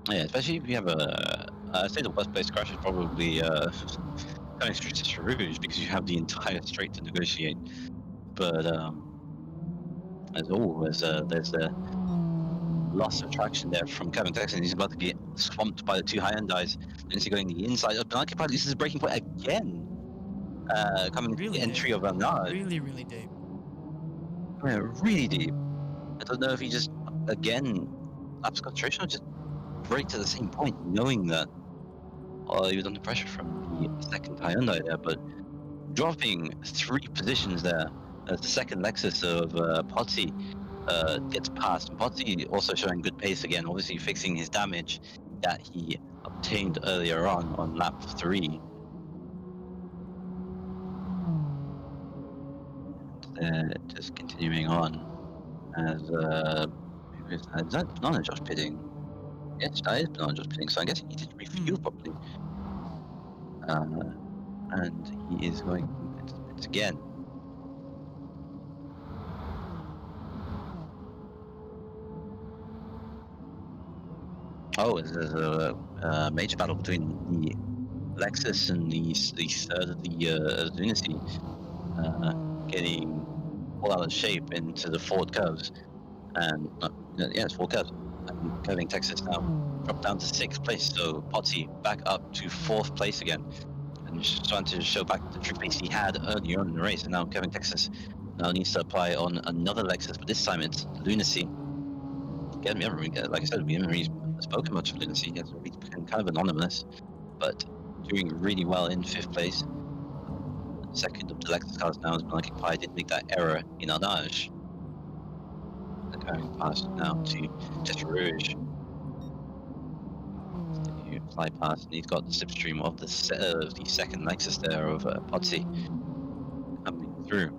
Speaker 3: out.
Speaker 2: Yeah, especially if you have I'd say the worst place to crash is probably coming straight to Rouge, because you have the entire straight to negotiate. But as always, there's the loss of traction there from Kevin Texas. He's about to get swamped by the 2 Hyundais. Then he's going the inside of Banana Cake Pie. This is a breaking point again. Coming
Speaker 3: Really
Speaker 2: to the entry
Speaker 3: deep.
Speaker 2: of Bernard.
Speaker 3: Really deep.
Speaker 2: Yeah, really deep. I don't know if he just, again, laps concentration or just right to the same point, knowing that he was under pressure from the second Hyundai there, but dropping 3 positions there as the second Lexus of Potsy gets past. And Potsy also showing good pace again, obviously fixing his damage that he obtained earlier on lap 3. And just continuing on as Is that Banana Josh pitting? Yes, that is Banana Josh pitting, so I guess he did refuel properly. And he is going into the pits again. Oh, there's a major battle between the Lexus and the third of the Lunacy, getting all out of shape into the forward curves. And yeah, it's 4 curves. And curving Texas now dropped down to 6th place, so Potsy back up to 4th place again, and just trying to show back the true pace he had earlier on in the race. And now Kevin Texas now needs to apply on another Lexus, but this time it's Lunacy. Again, like I said, we haven't really spoken much of Lunacy. He has been kind of anonymous, but doing really well in 5th place. Second of the Lexus cars now, as Malaki Pi did make that error in Arnage. Going past now to GT3. You fly past, and he's got the slipstream of the second Lexus there of Potsy coming through.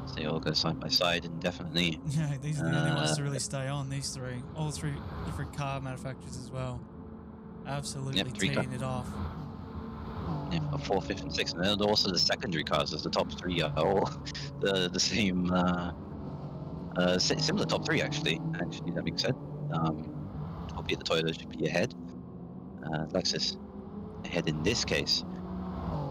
Speaker 2: So they all go side by side, and definitely.
Speaker 3: Yeah, these are the only ones to really stay on. These three, all 3 different car manufacturers as well. Absolutely teeing it off.
Speaker 2: Yeah, 4th, 5th, and 6th, and then also the secondary cars, as the top 3 are all the same, similar top 3 actually. That being said, albeit the Toyota should be ahead. Lexus ahead in this case,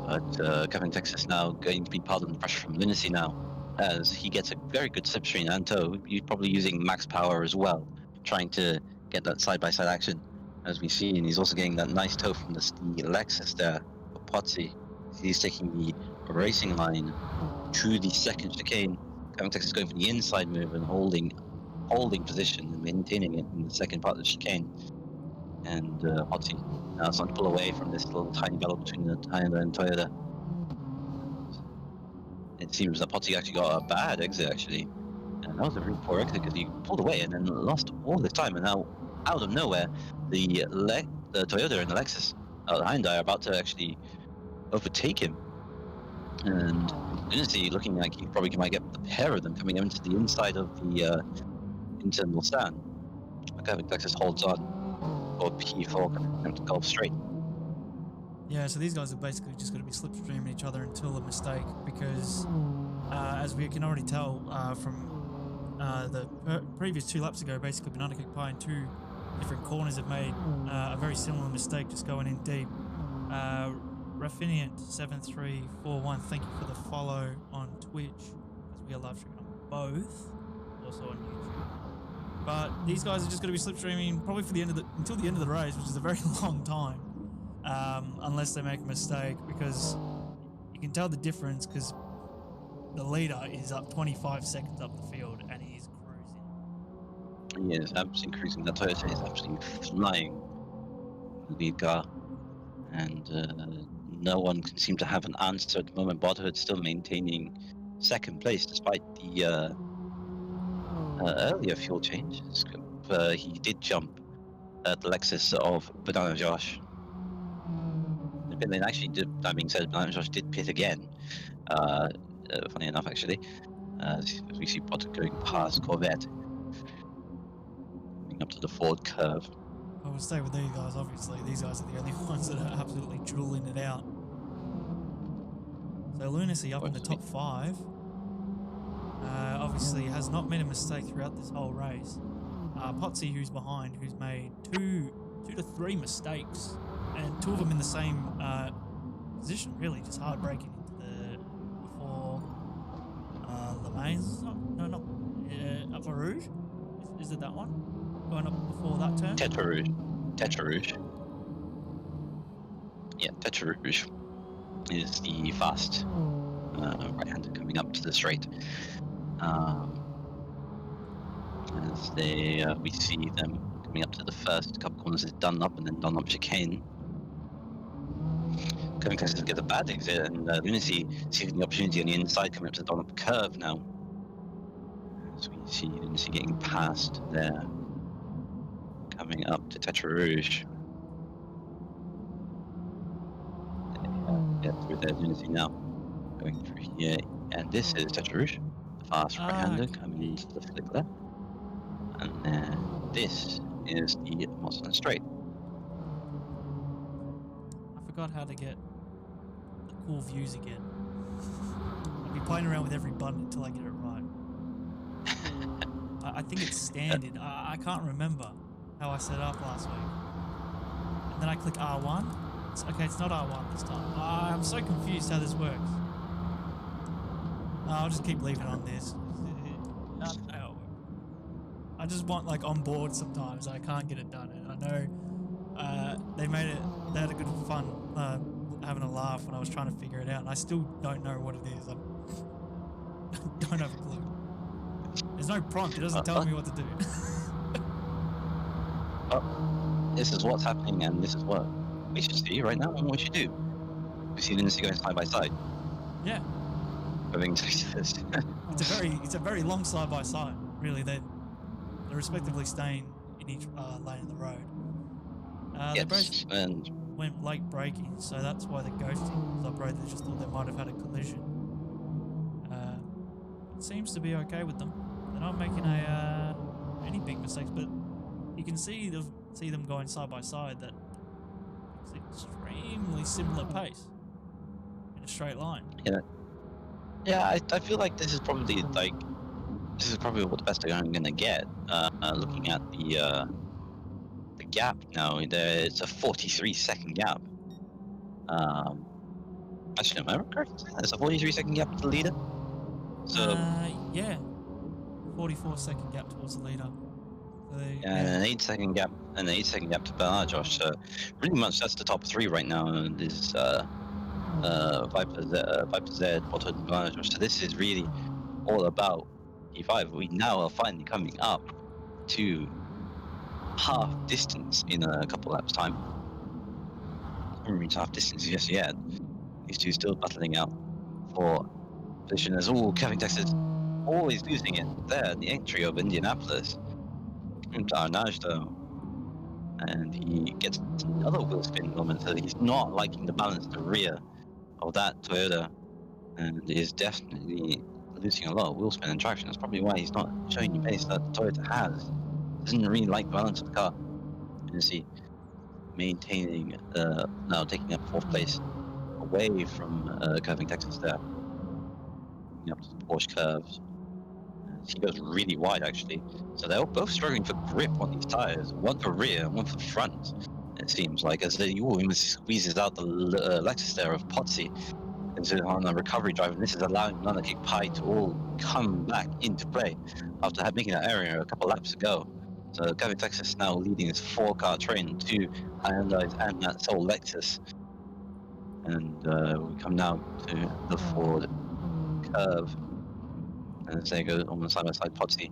Speaker 2: but Kevin Texas now going to be part of the pressure from Lunacy now, as he gets a very good slipstream and tow. He's probably using max power as well, trying to get that side-by-side action, as we see, and he's also getting that nice tow from the Lexus there for Potsy. He's taking the racing line to the second chicane. Kevin Texas going for the inside move and holding position and maintaining it in the second part of the chicane. And Potsy now starting to pull away from this little tiny battle between the Honda and Toyota. It seems that Potsy actually got a bad exit actually, and that was a really poor exit because he pulled away and then lost all this time, and now out of nowhere the Toyota and the Lexus, the Hyundai, are about to actually overtake him, and Lunacy looking like he probably might get the pair of them coming into the inside of the internal stand. Kevin Texas holds on for P4 coming into Gulf Straight.
Speaker 3: Yeah, so these guys are basically just going to be slipstreaming each other until a mistake, because as we can already tell from the previous 2 laps ago, basically Banana Kick Pie in 2 different corners have made a very similar mistake, just going in deep. Raffiniant7341, thank you for the follow on Twitch, as we are live streaming on both, also on YouTube. But these guys are just going to be slipstreaming probably for until the end of the race, which is a very long time, unless they make a mistake, because you can tell the difference because the leader is up 25 seconds up the field and he's cruising.
Speaker 2: He is absolutely cruising. That Toyota is absolutely flying, the lead car, and no one can seem to have an answer at the moment. Bodhood still maintaining second place despite the earlier fuel changes. He did jump at the Lexus of Banana Josh. But then actually, that being said, Banana Josh did pit again. Funny enough, actually, as we see Bodhood going past Corvette, moving up to the forward curve.
Speaker 3: I would stay with these guys, obviously. These guys are the only ones that are absolutely drooling it out. So Lunacy up in the top 5. Obviously has not made a mistake throughout this whole race. Potsy, who's behind, who's made two to three mistakes, and 2 of them in the same position, really, just hard braking into the before Le Mans. No, not Upper Rouge. Is it that one? Going up before that turn?
Speaker 2: Tetra Rouge. Yeah, Tetra Rouge is the fast right-hander coming up to the straight. As we see them coming up to the first couple corners is Dunlop and then Dunlop chicane. Kevin Texas gets a bad exit, and Lunacy seizing the opportunity on the inside, coming up to the Dunlop curve now. As we see Lunacy getting past there, coming up to Tetra Rouge. get through there. Lunacy now going through here, and this is Tetrarouge, the fast right-hander coming into the flick left, and then this is the Moslin Straight.
Speaker 3: I forgot how to get the cool views again. I'll be playing around with every button until I get it right. I think it's standard. I can't remember how I set it up last week. And then I click R1. Okay, it's not R1 this time. I'm so confused how this works. I'll just keep leaving it on this. I don't know how it works. I just want like on board sometimes. I can't get it done. And I know they had a good fun having a laugh when I was trying to figure it out. And I still don't know what it is. I don't have a clue. There's no prompt. It doesn't tell me what to do.
Speaker 2: This is what's happening, and this is what we should see right now, and what we should do. We see Lunacy going side by side.
Speaker 3: Yeah.
Speaker 2: Moving Texas.
Speaker 3: It's a very long side by side. Really, they're respectively staying in each lane of the road. They both
Speaker 2: and
Speaker 3: went late braking, so that's why they're ghosting. The operator just thought they might have had a collision. It seems to be okay with them. They're not making any big mistakes, but you can see them going side by side. That it's extremely similar pace in a straight line.
Speaker 2: Yeah, I feel like this is probably what the best they're going to get. Looking at the gap now, it's a 43-second gap. Actually, am I correct? It's a 43-second gap to the leader. So
Speaker 3: yeah, 44-second gap towards the leader. So
Speaker 2: and an 8-second gap, and an 8-second gap to Bernard Josh. So pretty much that's the top three right now. And this Viper Z, Bottle, and Bernard Josh. So this is really all about P5. We now are finally coming up to half distance in a couple laps time. Haven't reached half distance just yet. These two still battling out for position as Kevin Texas always losing it there in the entry of Indianapolis. Arnage though, and he gets another wheel spin moment, so he's not liking the balance at the rear of that Toyota, and is definitely losing a lot of wheel spin and traction. That's probably why he's not showing you pace that the Toyota has. Doesn't really like the balance of the car. You see, maintaining now taking up 4th place away from Curving Texas there. Up to the Porsche curves. He goes really wide actually. So they're both struggling for grip on these tires. One for rear, one for front. It seems like as he almost squeezes out the Lexus there of Potsy on a recovery drive, and this is allowing another kick pie to all come back into play after making that area a couple laps ago. So Gavin Texas now leading his 4-car train to Hyundai and that sole Lexus. And we come now to the Ford curve, and as they go almost side by side, Potsy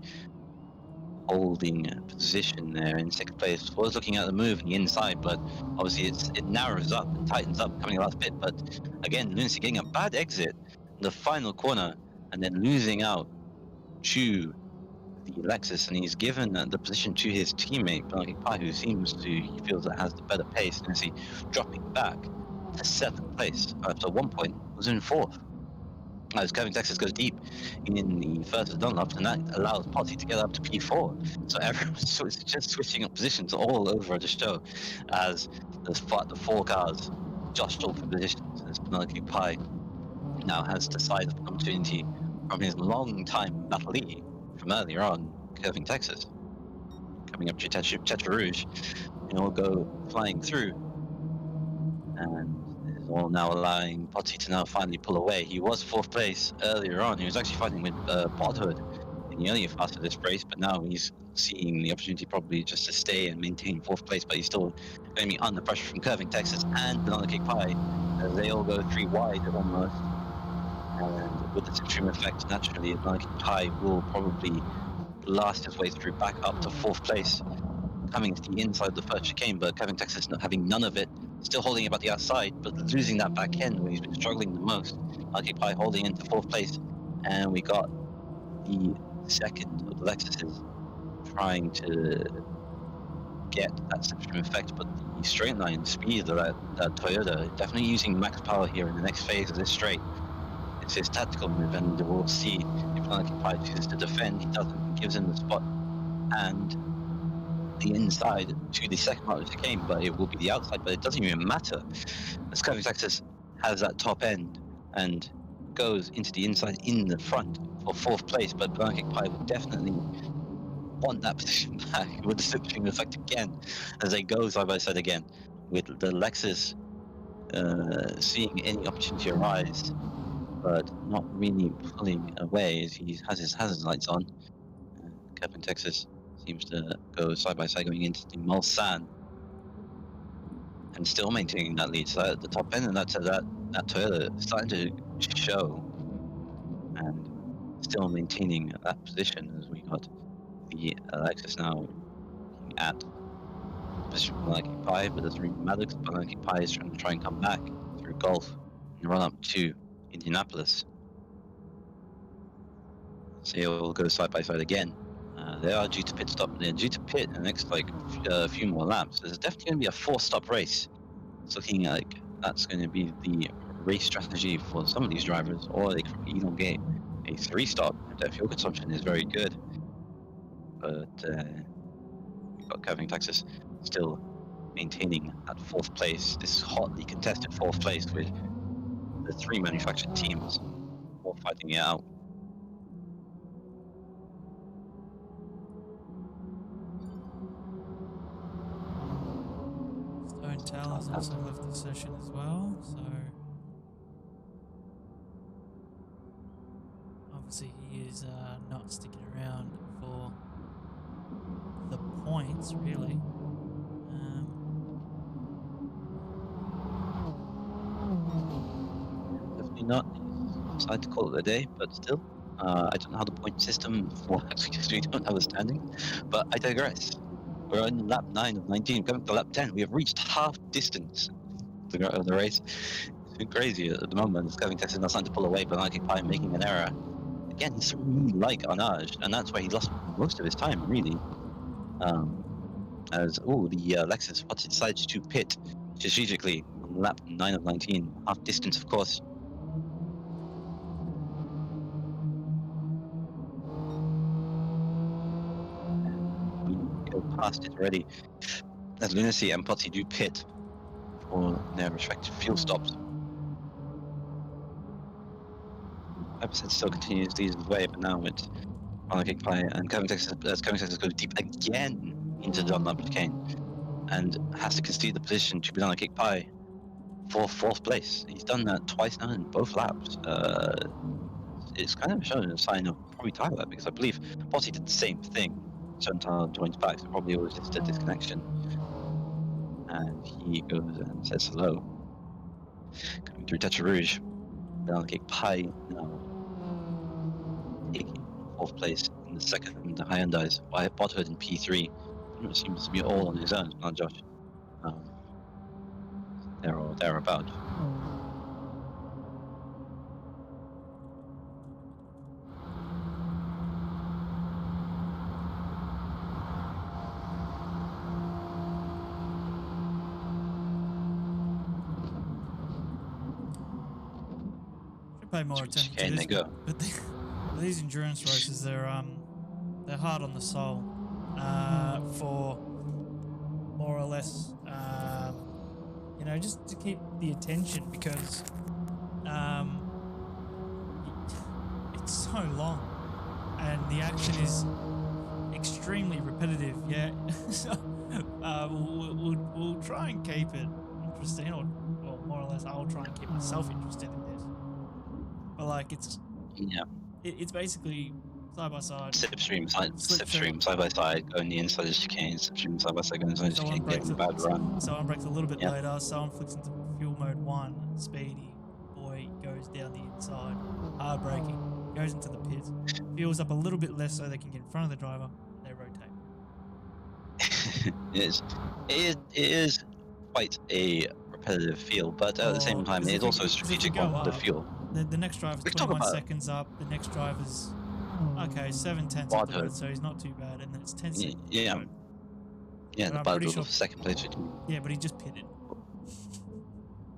Speaker 2: holding position there in 6th place. Was looking at the move in the inside, but obviously it narrows up and tightens up coming the last bit. But again, Lunacy getting a bad exit in the final corner and then losing out to the Lexus, and he's given the position to his teammate Bernard Pai, who he feels that has the better pace. Lunacy dropping back to 7th place after one point was in 4th. As Kevin Texas goes deep in the first Dunlop, and that allows Potsy to get up to P4. So everyone's just switching up positions all over the show as the 4 cars jostle for positions. As Penelope Pai now has the size of opportunity from his long-time battlee from earlier on, Curving Texas. Coming up to Tetrarouge, and all go flying through. And all now allowing Potsy to now finally pull away. He was 4th place earlier on. He was actually fighting with Bodhood in the earlier part of this race, but now he's seeing the opportunity probably just to stay and maintain 4th place, but he's still going to be under pressure from Curving Texas and Banana Cake Pie as they all go 3 wide almost. And with this extreme effect, naturally, Banana Cake Pie will probably blast his way through back up to 4th place, coming to the inside of the first chicane, but Kevin Texas not having none of it, still holding about the outside, but losing that back end when he's been struggling the most. Occupy holding into 4th place, and we got the second of the Lexuses trying to get that extreme effect, but the straight line speed of that Toyota. Definitely using max power here in the next phase of this straight. It's his tactical move, and we'll see if Blanky Pie chooses to defend. He doesn't. He gives him the spot and the inside to the second part of the chicane, but it will be the outside. But it doesn't even matter, as Kevin Texas has that top end and goes into the inside in the front for 4th place. But Blanky Pie will definitely want that position back with the slipstream effect again as they go side by side again, with the Lexus seeing any opportunity arise, but not really pulling away as he has his hazard lights on. Kevin Texas seems to go side by side going into the Mulsanne and still maintaining that lead. So at the top end, and that Toyota is starting to show and still maintaining that position as we got the Lexus now at position for Blanky Pie, but doesn't really matter because Blanky Pie is trying to try and come back through Gulf and run up to Indianapolis. So we'll go side by side again. They are due to pit stop. They're due to pit in the next a few more laps. There's definitely going to be a 4-stop race. It's looking like that's going to be the race strategy for some of these drivers, or they could elongate a 3-stop if their fuel consumption is very good. But we've got Kevin Texas still maintaining that 4th place. This hotly contested 4th place with the 3 manufactured teams all fighting it out.
Speaker 3: Stone Tal has also left the session as well, so obviously he is not sticking around for the points, really.
Speaker 2: Definitely not. Decided to call it a day, but still, I don't know how the point system works because we don't have a standing. But I digress. We're on lap 9 of 19, coming to lap 10. We have reached half distance of the race. It's been crazy at the moment. It's Kevin Texas not starting to pull away, but Blanky Pie making an error. Again, he's really like Arnage, and that's where he lost most of his time, really. The Lexus decides to pit strategically on lap 9 of 19, half distance, of course. We go past it already, as Lunacy and Potsy do pit for their respective fuel stops. 5% still continues these way, but now it's Blanky Pie and Kevin Texas goes deep again into the Dunlop chicane and has to concede the position to Blanky Pie for 4th place. He's done that twice now in both laps. It's kind of showing a sign of probably tire wear, because I believe Potsy did the same thing. Chantal joins back, so probably it was just a disconnection. And he goes and says hello. Coming through Tetra Rouge, Blanky Pie now taking 4th place in the second Hyundais by Bothood in P3. It seems to be all on his own, not Josh. They're all thereabout.
Speaker 3: Should pay more attention to this, but these endurance races, they're hard on the soul for more or less, just to keep the attention, because it's so long and the action is extremely repetitive. Yeah, so we'll try and keep it interesting, or more or less, I'll try and keep myself interested in this. But it's basically side by side.
Speaker 2: Slipstream side by side, going the inside of the chicane, slipstream side by side, going inside the chicane, getting a bad run.
Speaker 3: Someone breaks a little bit later, someone flicks into fuel mode 1, speedy, boy goes down the inside, hard braking, goes into the pits, fuels up a little bit less so they can get in front of the driver, and they rotate.
Speaker 2: It is quite a repetitive feel, but at the same time, it is also a strategic one with the fuel.
Speaker 3: The next driver's 21 seconds up, the next driver's 7/10 up the road, so he's not too bad, and then it's 10 seconds.
Speaker 2: Yeah, Yeah,
Speaker 3: But
Speaker 2: the
Speaker 3: I'm pretty
Speaker 2: battle
Speaker 3: sure.
Speaker 2: for second place between.
Speaker 3: Yeah, but he just pitted.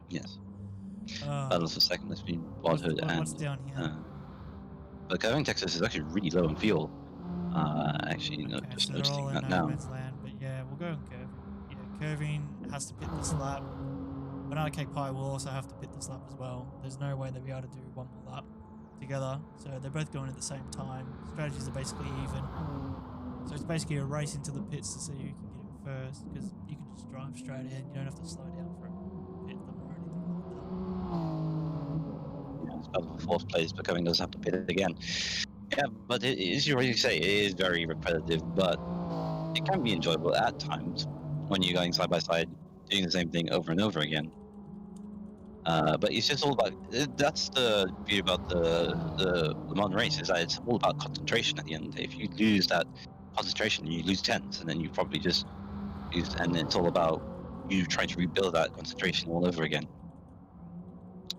Speaker 2: Yes,
Speaker 3: Uh,
Speaker 2: battle for second place between
Speaker 3: what's,
Speaker 2: Bodhood
Speaker 3: what's
Speaker 2: and.
Speaker 3: down here?
Speaker 2: But Curving Texas is actually really low in fuel. Actually, no,
Speaker 3: Okay,
Speaker 2: just
Speaker 3: so they're all
Speaker 2: noticing
Speaker 3: in
Speaker 2: that
Speaker 3: no
Speaker 2: now.
Speaker 3: man's land, but yeah, we'll go on Curving. Yeah, Curving has to pit this lap. Banana Cake Pie will also have to pit this lap as well. There's no way they'll be able to do one more lap together, so they're both going at the same time. Strategies are basically even. So it's basically a race into the pits to see who can get in first, because you can just drive straight in. You don't have to slow down for a pit them or anything like that.
Speaker 2: Yeah, it's battle for fourth place, but Curving does have to pit it again. Yeah, but as you already say, it is very repetitive, but it can be enjoyable at times when you're going side by side, doing the same thing over and over again. But it's just all about. That's the beauty about the Le Mans race, is that it's all about concentration at the end. If you lose that concentration, you lose tenths, and then you probably just lose. And it's all about you trying to rebuild that concentration all over again.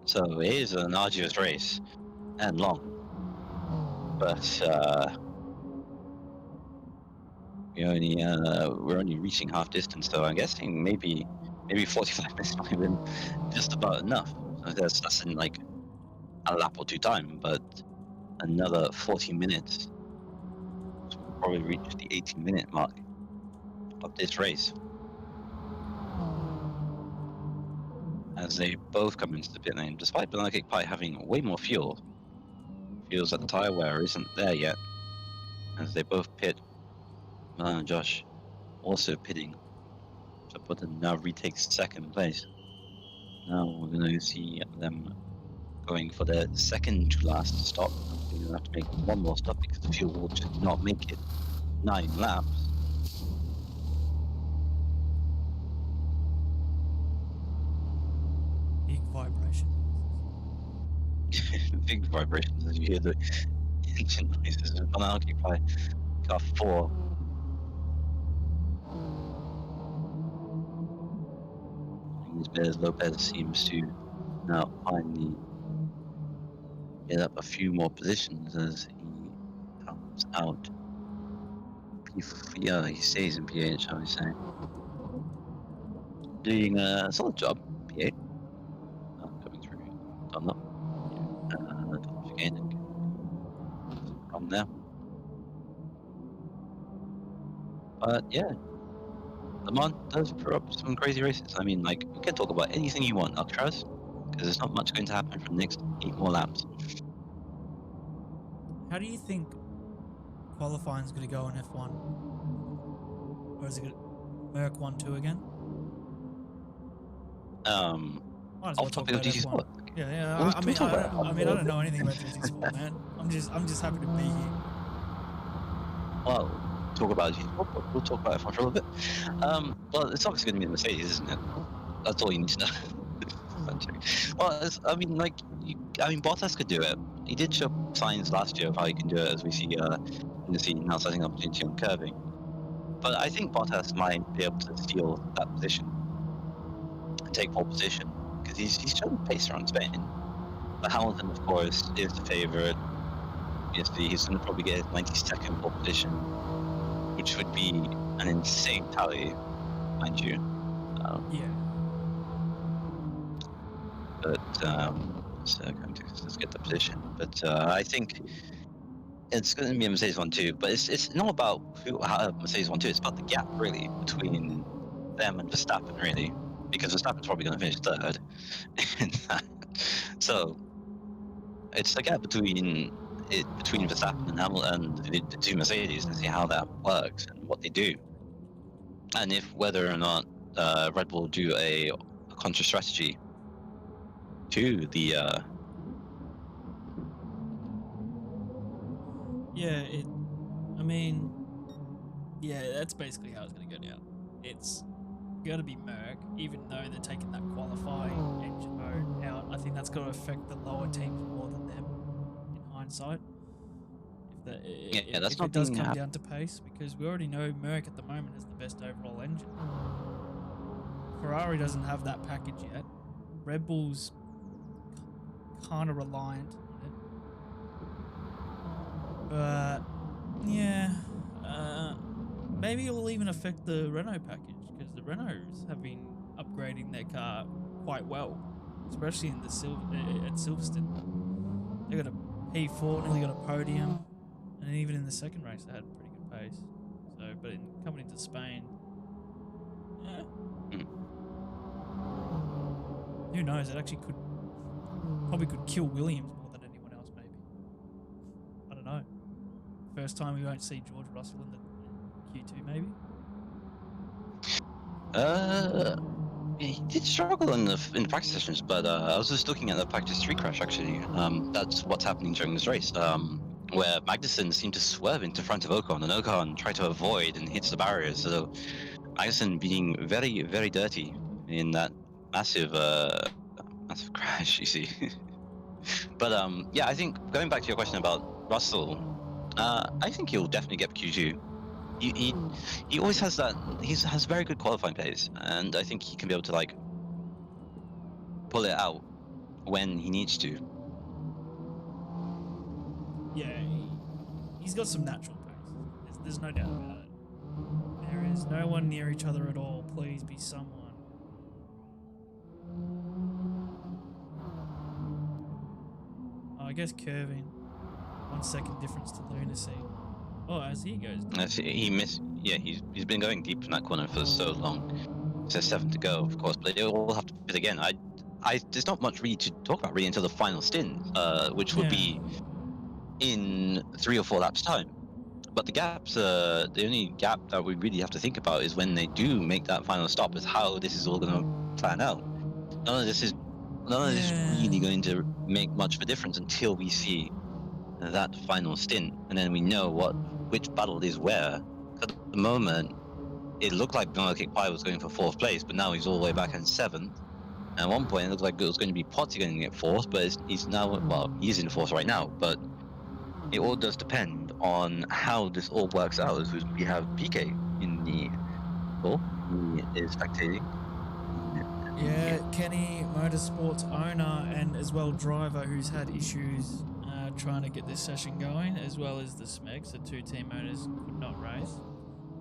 Speaker 2: So it is an arduous race and long, but we're only reaching half distance. So I'm guessing maybe 45 minutes might have been just about enough. So that's in like a lap or two time, but another 40 minutes, so we'll probably reach the 18-minute mark of this race as they both come into the pit lane. Despite Banana Cake Pie having way more fuel, feels that the tire wear isn't there yet, as they both pit. Milan and Josh also pitting, so Button now retakes second place. Now we're going to see them going for their second to last stop. They're going to have to make one more stop because the fuel will just not make it 9 laps.
Speaker 3: Big vibration.
Speaker 2: Big vibrations as you hear the engine noises of Banana Cake Pie car 4. As Lopez seems to now finally get up a few more positions as he comes out. Yeah, he stays in P8, shall we say. Doing a solid job, P8. Coming through Dunlop. Dunlop again. Wrong there. But yeah, Le Mans does throw up some crazy races. I mean, like, you can talk about anything you want, Alcatraz, because there's not much going to happen for the next 8 more laps.
Speaker 3: How do you think qualifying is going to go in F1? Or is it going to Merc 1-2 again? Might as well
Speaker 2: Off
Speaker 3: talk
Speaker 2: topic of
Speaker 3: about
Speaker 2: GT
Speaker 3: F1.
Speaker 2: Sport.
Speaker 3: Yeah.
Speaker 2: We'll
Speaker 3: I mean,
Speaker 2: talk
Speaker 3: I
Speaker 2: about
Speaker 3: don't know anything about GT Sport, man. I'm just happy to be here.
Speaker 2: Well, talk about GT Sport, but we'll talk about F1 for a little bit. Well, it's obviously going to be the Mercedes, isn't it? That's all you need to know. Well, Bottas could do it. He did show signs last year of how he can do it, as we see now setting opportunity on curving. But I think Bottas might be able to steal that position and take pole position because he's shown pace around Spain. But Hamilton, of course, is the favorite. Obviously, he's going to probably get his 92nd pole position, which would be an insane tally, mind you.
Speaker 3: Yeah.
Speaker 2: But so let's get the position. But I think it's going to be a Mercedes 1-2. But it's not about how Mercedes 1-2. It's about the gap really between them and Verstappen really, because Verstappen's probably going to finish third. So it's the gap between Verstappen and Hamilton and the two Mercedes, and see how that works and what they do, and if whether or not Red Bull do a contra strategy to the
Speaker 3: Yeah, that's basically how it's going to go down. It's going to be Merc, even though they're taking that qualifying engine mode out. I think that's going to affect the lower teams more than them in hindsight.
Speaker 2: that's
Speaker 3: if
Speaker 2: not
Speaker 3: it does
Speaker 2: being
Speaker 3: come
Speaker 2: hap-
Speaker 3: down to pace, because we already know Merc at the moment is the best overall engine. Ferrari doesn't have that package yet. Red Bull's kind of reliant on it. But yeah,
Speaker 4: maybe it will even affect the Renault package, because the Renaults have been upgrading their car quite well, especially in the at Silverstone. They got a P4, nearly got a podium, and even in the second race they had pretty good pace. So, but coming into Spain, yeah. Who knows? It actually probably could kill Williams more than anyone else. Maybe, I don't know. First time we won't see George Russell in the Q2, maybe.
Speaker 2: He did struggle in the practice sessions, but I was just looking at the practice 3 crash actually. That's what's happening during this race, where Magnussen seemed to swerve into front of Ocon, and Ocon tried to avoid and hits the barriers. So Magnussen being very, very dirty in that massive crash, you see. But yeah, I think going back to your question about Russell, I think he'll definitely get Q2. He always has that. He has very good qualifying pace, and I think he can be able to like pull it out when he needs to.
Speaker 4: Yeah, he's got some natural pace. There's no doubt about it. There is no one near each other at all. Please be someone. Oh, I guess curving. 1 second difference to lunacy. Oh, as he goes.
Speaker 2: He missed. Yeah, he's been going deep in that corner for so long. There's 7 to go, of course, but they all have to pit again. There's not much really to talk about really until the final stint, which would be in 3 or 4 laps time. But the gaps, the only gap that we really have to think about is when they do make that final stop, is how this is all going to plan out. None of this is really going to make much of a difference until we see that final stint, and then we know which battle is where. At the moment, it looked like Bernardo Kickpie was going for 4th place, but now he's all the way back in 7th. And at one point, it looked like it was going to be Potty going to get 4th, but he's now, well, he's in 4th right now, but it all does depend on how this all works out. As we have PK in the he is spectating.
Speaker 4: Yeah, Kenny, Motorsports owner and as well driver, who's had issues trying to get this session going, as well as the Smegs, the 2 team owners could not race.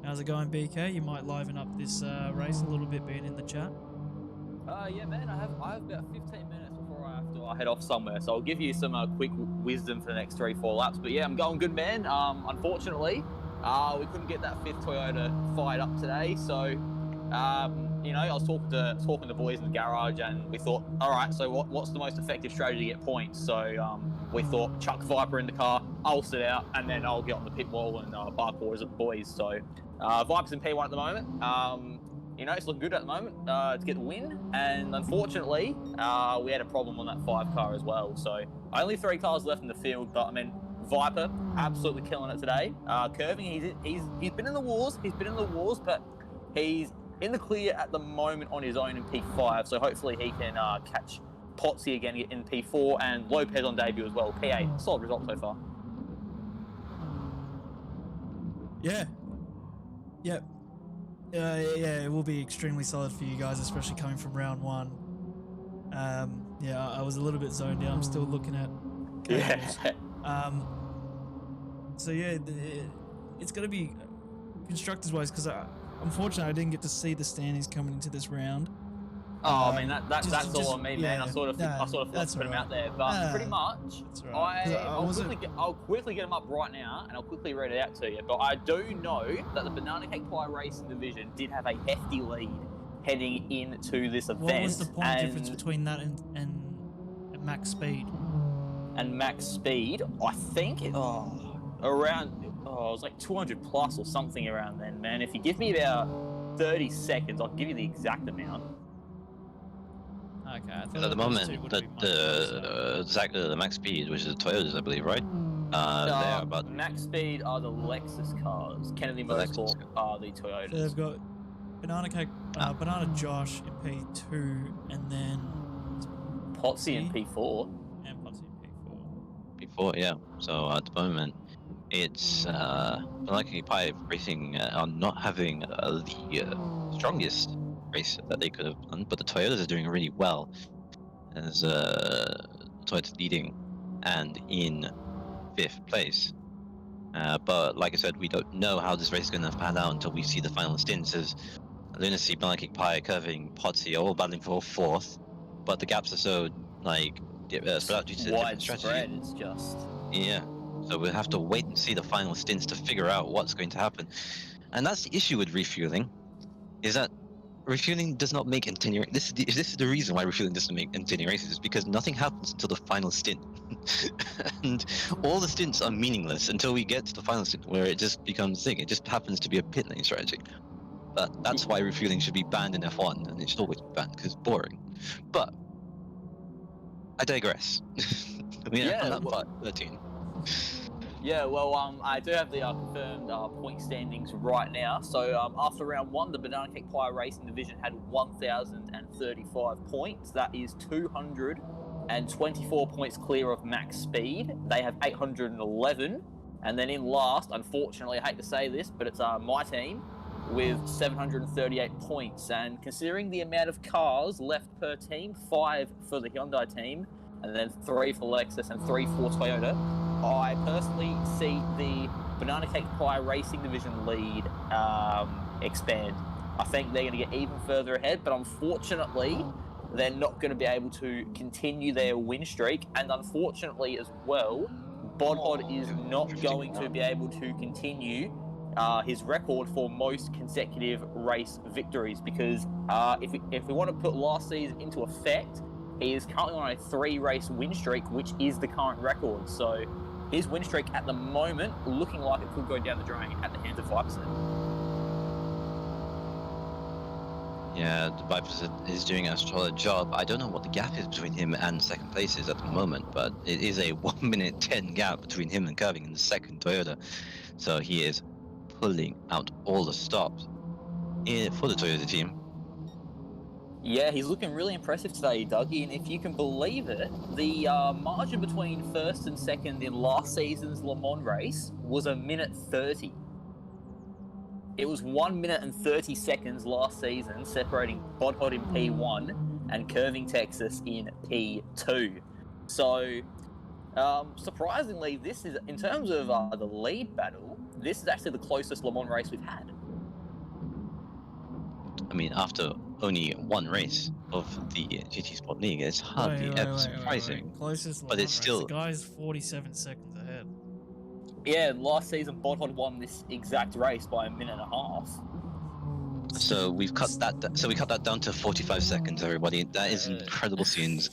Speaker 4: How's it going, BK? You might liven up this race a little bit, being in the chat.
Speaker 5: Yeah, man, I have about 15 minutes before I have to head off somewhere, so I'll give you some quick wisdom for the next 3-4 laps. But yeah, I'm going good, man. Unfortunately, we couldn't get that 5th Toyota fired up today, so you know, I was talking to boys in the garage, and we thought, all right, so what's the most effective strategy to get points? So we thought, chuck Viper in the car, I'll sit out, and then I'll get on the pit wall and parkour as the boys. So Viper's in P1 at the moment. You know, it's looking good at the moment to get the win, and unfortunately, we had a problem on that 5 car as well. So only 3 cars left in the field, but I mean, Viper absolutely killing it today. Curving, he's been in the wars, but he's in the clear at the moment on his own in P5, so hopefully he can catch Potsy again in P4, and Lopez on debut as well. P8, solid result so far.
Speaker 4: Yeah. Yep. Yeah, it will be extremely solid for you guys, especially coming from round 1. Yeah, I was a little bit zoned out. I'm still looking at cables. So yeah, it's going to be constructors-wise, because unfortunately, I didn't get to see the standings coming into this round.
Speaker 5: Oh, I mean, that's all on me, man.
Speaker 4: yeah,
Speaker 5: I sort of forgot to put them out there, but pretty much, I'll quickly get them up right now, and I'll quickly read it out to you. But I do know that the Banana Cake Pie Racing division did have a hefty lead heading into this event.
Speaker 4: What was the point difference between that and max speed?
Speaker 5: And max speed, I think it was like 200 plus or something around then, man. If you give me about 30 seconds, I'll give you the exact amount.
Speaker 4: Okay,
Speaker 2: At the moment, the max speed, which is the Toyotas, I believe, right? They are about
Speaker 5: max speed are the Lexus cars. Kennedy Motorsport are the Toyotas.
Speaker 4: So they've got Banana Cake, Banana Josh in P2, and then
Speaker 5: Potsy in P4.
Speaker 4: And Potsy in P4.
Speaker 2: P4, yeah. So at the moment, it's Banana Pie Racing are not having the strongest race that they could have done, but the Toyotas are doing really well, as Toyota's leading and in 5th place. But like I said, we don't know how this race is going to pan out until we see the final stints. As Lunacy, Banana Pie, Curving, Potsy are all battling for 4th, but the gaps are so spread out due to the different strategy.
Speaker 5: Widespread. It's just.
Speaker 2: Yeah, so we'll have to wait and see the final stints to figure out what's going to happen. And that's the issue with refueling, is that refueling does not make continuing. This is the reason why refueling doesn't make continuing races, is because nothing happens until the final stint, and all the stints are meaningless until we get to the final stint, where it just becomes thing. It just happens to be a pit lane strategy. But that's why refueling should be banned in F1, and it should always be banned because it's boring. But I digress.
Speaker 5: Yeah,
Speaker 2: on that
Speaker 5: well-
Speaker 2: part 13.
Speaker 5: Yeah, well, I do have the confirmed point standings right now. So after round 1, the Banana Cake Pie Racing Division had 1,035 points. That is 224 points clear of max speed. They have 811. And then in last, unfortunately, I hate to say this, but it's my team with 738 points. And considering the amount of cars left per team, 5 for the Hyundai team, and then 3 for Lexus and 3 for Toyota, I personally see the Banana Cake Pie Racing Division lead expand. I think they're going to get even further ahead, but unfortunately, they're not going to be able to continue their win streak. And unfortunately as well, Bodhod is not going to be able to continue his record for most consecutive race victories, because if we want to put last season into effect, he is currently on a 3-race win streak, which is the current record. So his win streak at the moment looking like it could go down the drain at the hands of Vipers.
Speaker 2: Yeah, the Vipers is doing a solid job. I don't know what the gap is between him and second place is at the moment, but it is a 1 minute 10 gap between him and Curving in the second Toyota. So he is pulling out all the stops for the Toyota team.
Speaker 5: Yeah, he's looking really impressive today, Dougie, and if you can believe it, the margin between first and second in last season's Le Mans race was 1 minute 30. It was 1 minute and 30 seconds last season separating Bodhod in P1 and Curving Texas in P2. So, surprisingly, this is, in terms of the lead battle, this is actually the closest Le Mans race we've had.
Speaker 2: I mean, after only 1 race of the GT Sport League, it's hardly ever surprising.
Speaker 4: Closest
Speaker 2: But it's
Speaker 4: Le Mans race.
Speaker 2: still-
Speaker 4: The guy's 47 seconds ahead.
Speaker 5: Yeah, last season Bodhod won this exact race by 1.5 minutes.
Speaker 2: So we've cut that. So we cut that down to 45 seconds, everybody. That is incredible scenes.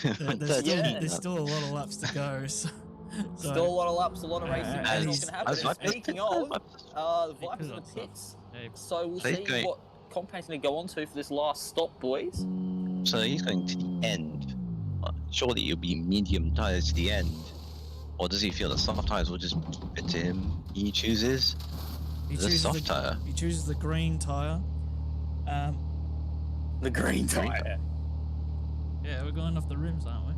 Speaker 4: There's still a lot of laps to go. So,
Speaker 5: Still a lot of laps, a lot of racing.
Speaker 4: As-
Speaker 5: That's not going to happen. And speaking of, the Vipers in the
Speaker 4: Because
Speaker 5: pits.
Speaker 4: hey,
Speaker 5: So we'll
Speaker 2: They're
Speaker 5: see
Speaker 2: going-
Speaker 5: what Compane's going to go on to for this last stop, boys.
Speaker 2: So he's going to the end. Surely it'll be medium tires to the end. Or does he feel that soft tires will just keep it to him? He chooses
Speaker 4: he
Speaker 2: the
Speaker 4: chooses
Speaker 2: soft tire.
Speaker 4: He chooses the green tire.
Speaker 5: The green tyre.
Speaker 4: Yeah, we're going off the rims, aren't we?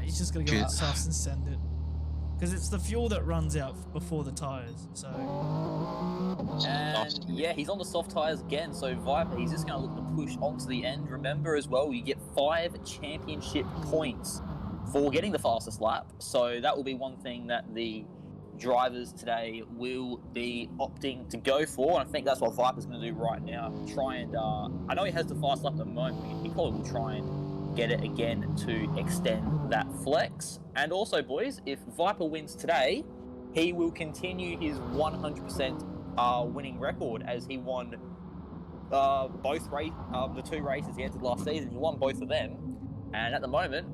Speaker 4: He's just gonna go
Speaker 2: Good.
Speaker 4: out softs and send it, because it's the fuel that runs out before the tires. So
Speaker 5: And yeah, he's on the soft tyres again. So Viper, he's just going to look to push onto the end. Remember as well, you get 5 championship points for getting the fastest lap. So that will be one thing that the drivers today will be opting to go for. And I think that's what Viper's going to do right now. Try and, I know he has the fast lap at the moment. He probably will try and get it again to extend that flex. And also, boys, if Viper wins today, he will continue his 100% winning record, as he won both the 2 races he entered last season. He won both of them, and at the moment,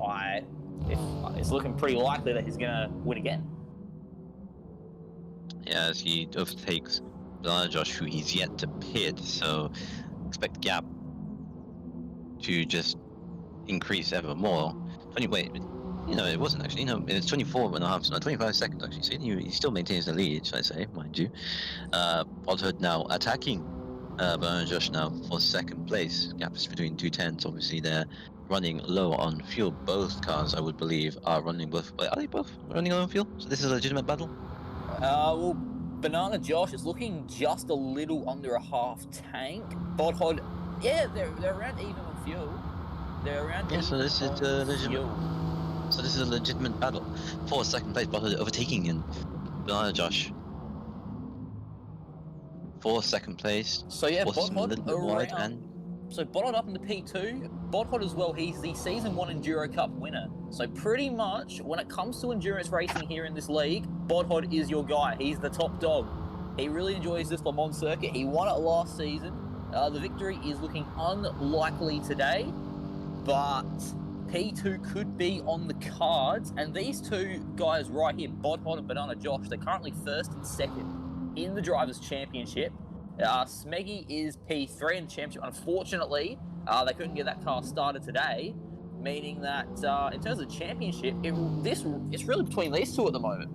Speaker 5: it's looking pretty likely that he's gonna win again.
Speaker 2: Yeah, as he overtakes Banana Josh, who he's yet to pit, so expect the gap to just increase ever more. Wait, it wasn't actually. It's 24.5, so not 25 seconds actually. So he still maintains the lead, should I say, mind you. Bodhod now attacking Banana Josh now for second place. Gap is between 2 tenths. Obviously, they're running low on fuel. Both cars, I would believe, are running both. Are they both running low on fuel? So this is a legitimate battle.
Speaker 5: Well, Banana Josh is looking just a little under a half tank. Bodhod, yeah, they're around even on fuel. They're around.
Speaker 2: Yeah, so
Speaker 5: even
Speaker 2: this is
Speaker 5: on
Speaker 2: legitimate.
Speaker 5: fuel.
Speaker 2: So this is a legitimate battle for second place. Bodhod overtaking and Banana Josh. For second place.
Speaker 5: So yeah,
Speaker 2: Forces him a
Speaker 5: Bodhod
Speaker 2: little bit wide
Speaker 5: around.
Speaker 2: and
Speaker 5: So Bodhod up in the P2. Bodhod as well, he's the Season 1 Enduro Cup winner. So pretty much, when it comes to endurance racing here in this league, Bodhod is your guy. He's the top dog. He really enjoys this Le Mans circuit. He won it last season. The victory is looking unlikely today, but P2 could be on the cards. And these two guys right here, Bodhod and Banana Josh, they're currently first and second in the Drivers' Championship. Smeggy is P3 in the championship. Unfortunately, they couldn't get that car started today, meaning that in terms of the championship, it's really between these two at the moment.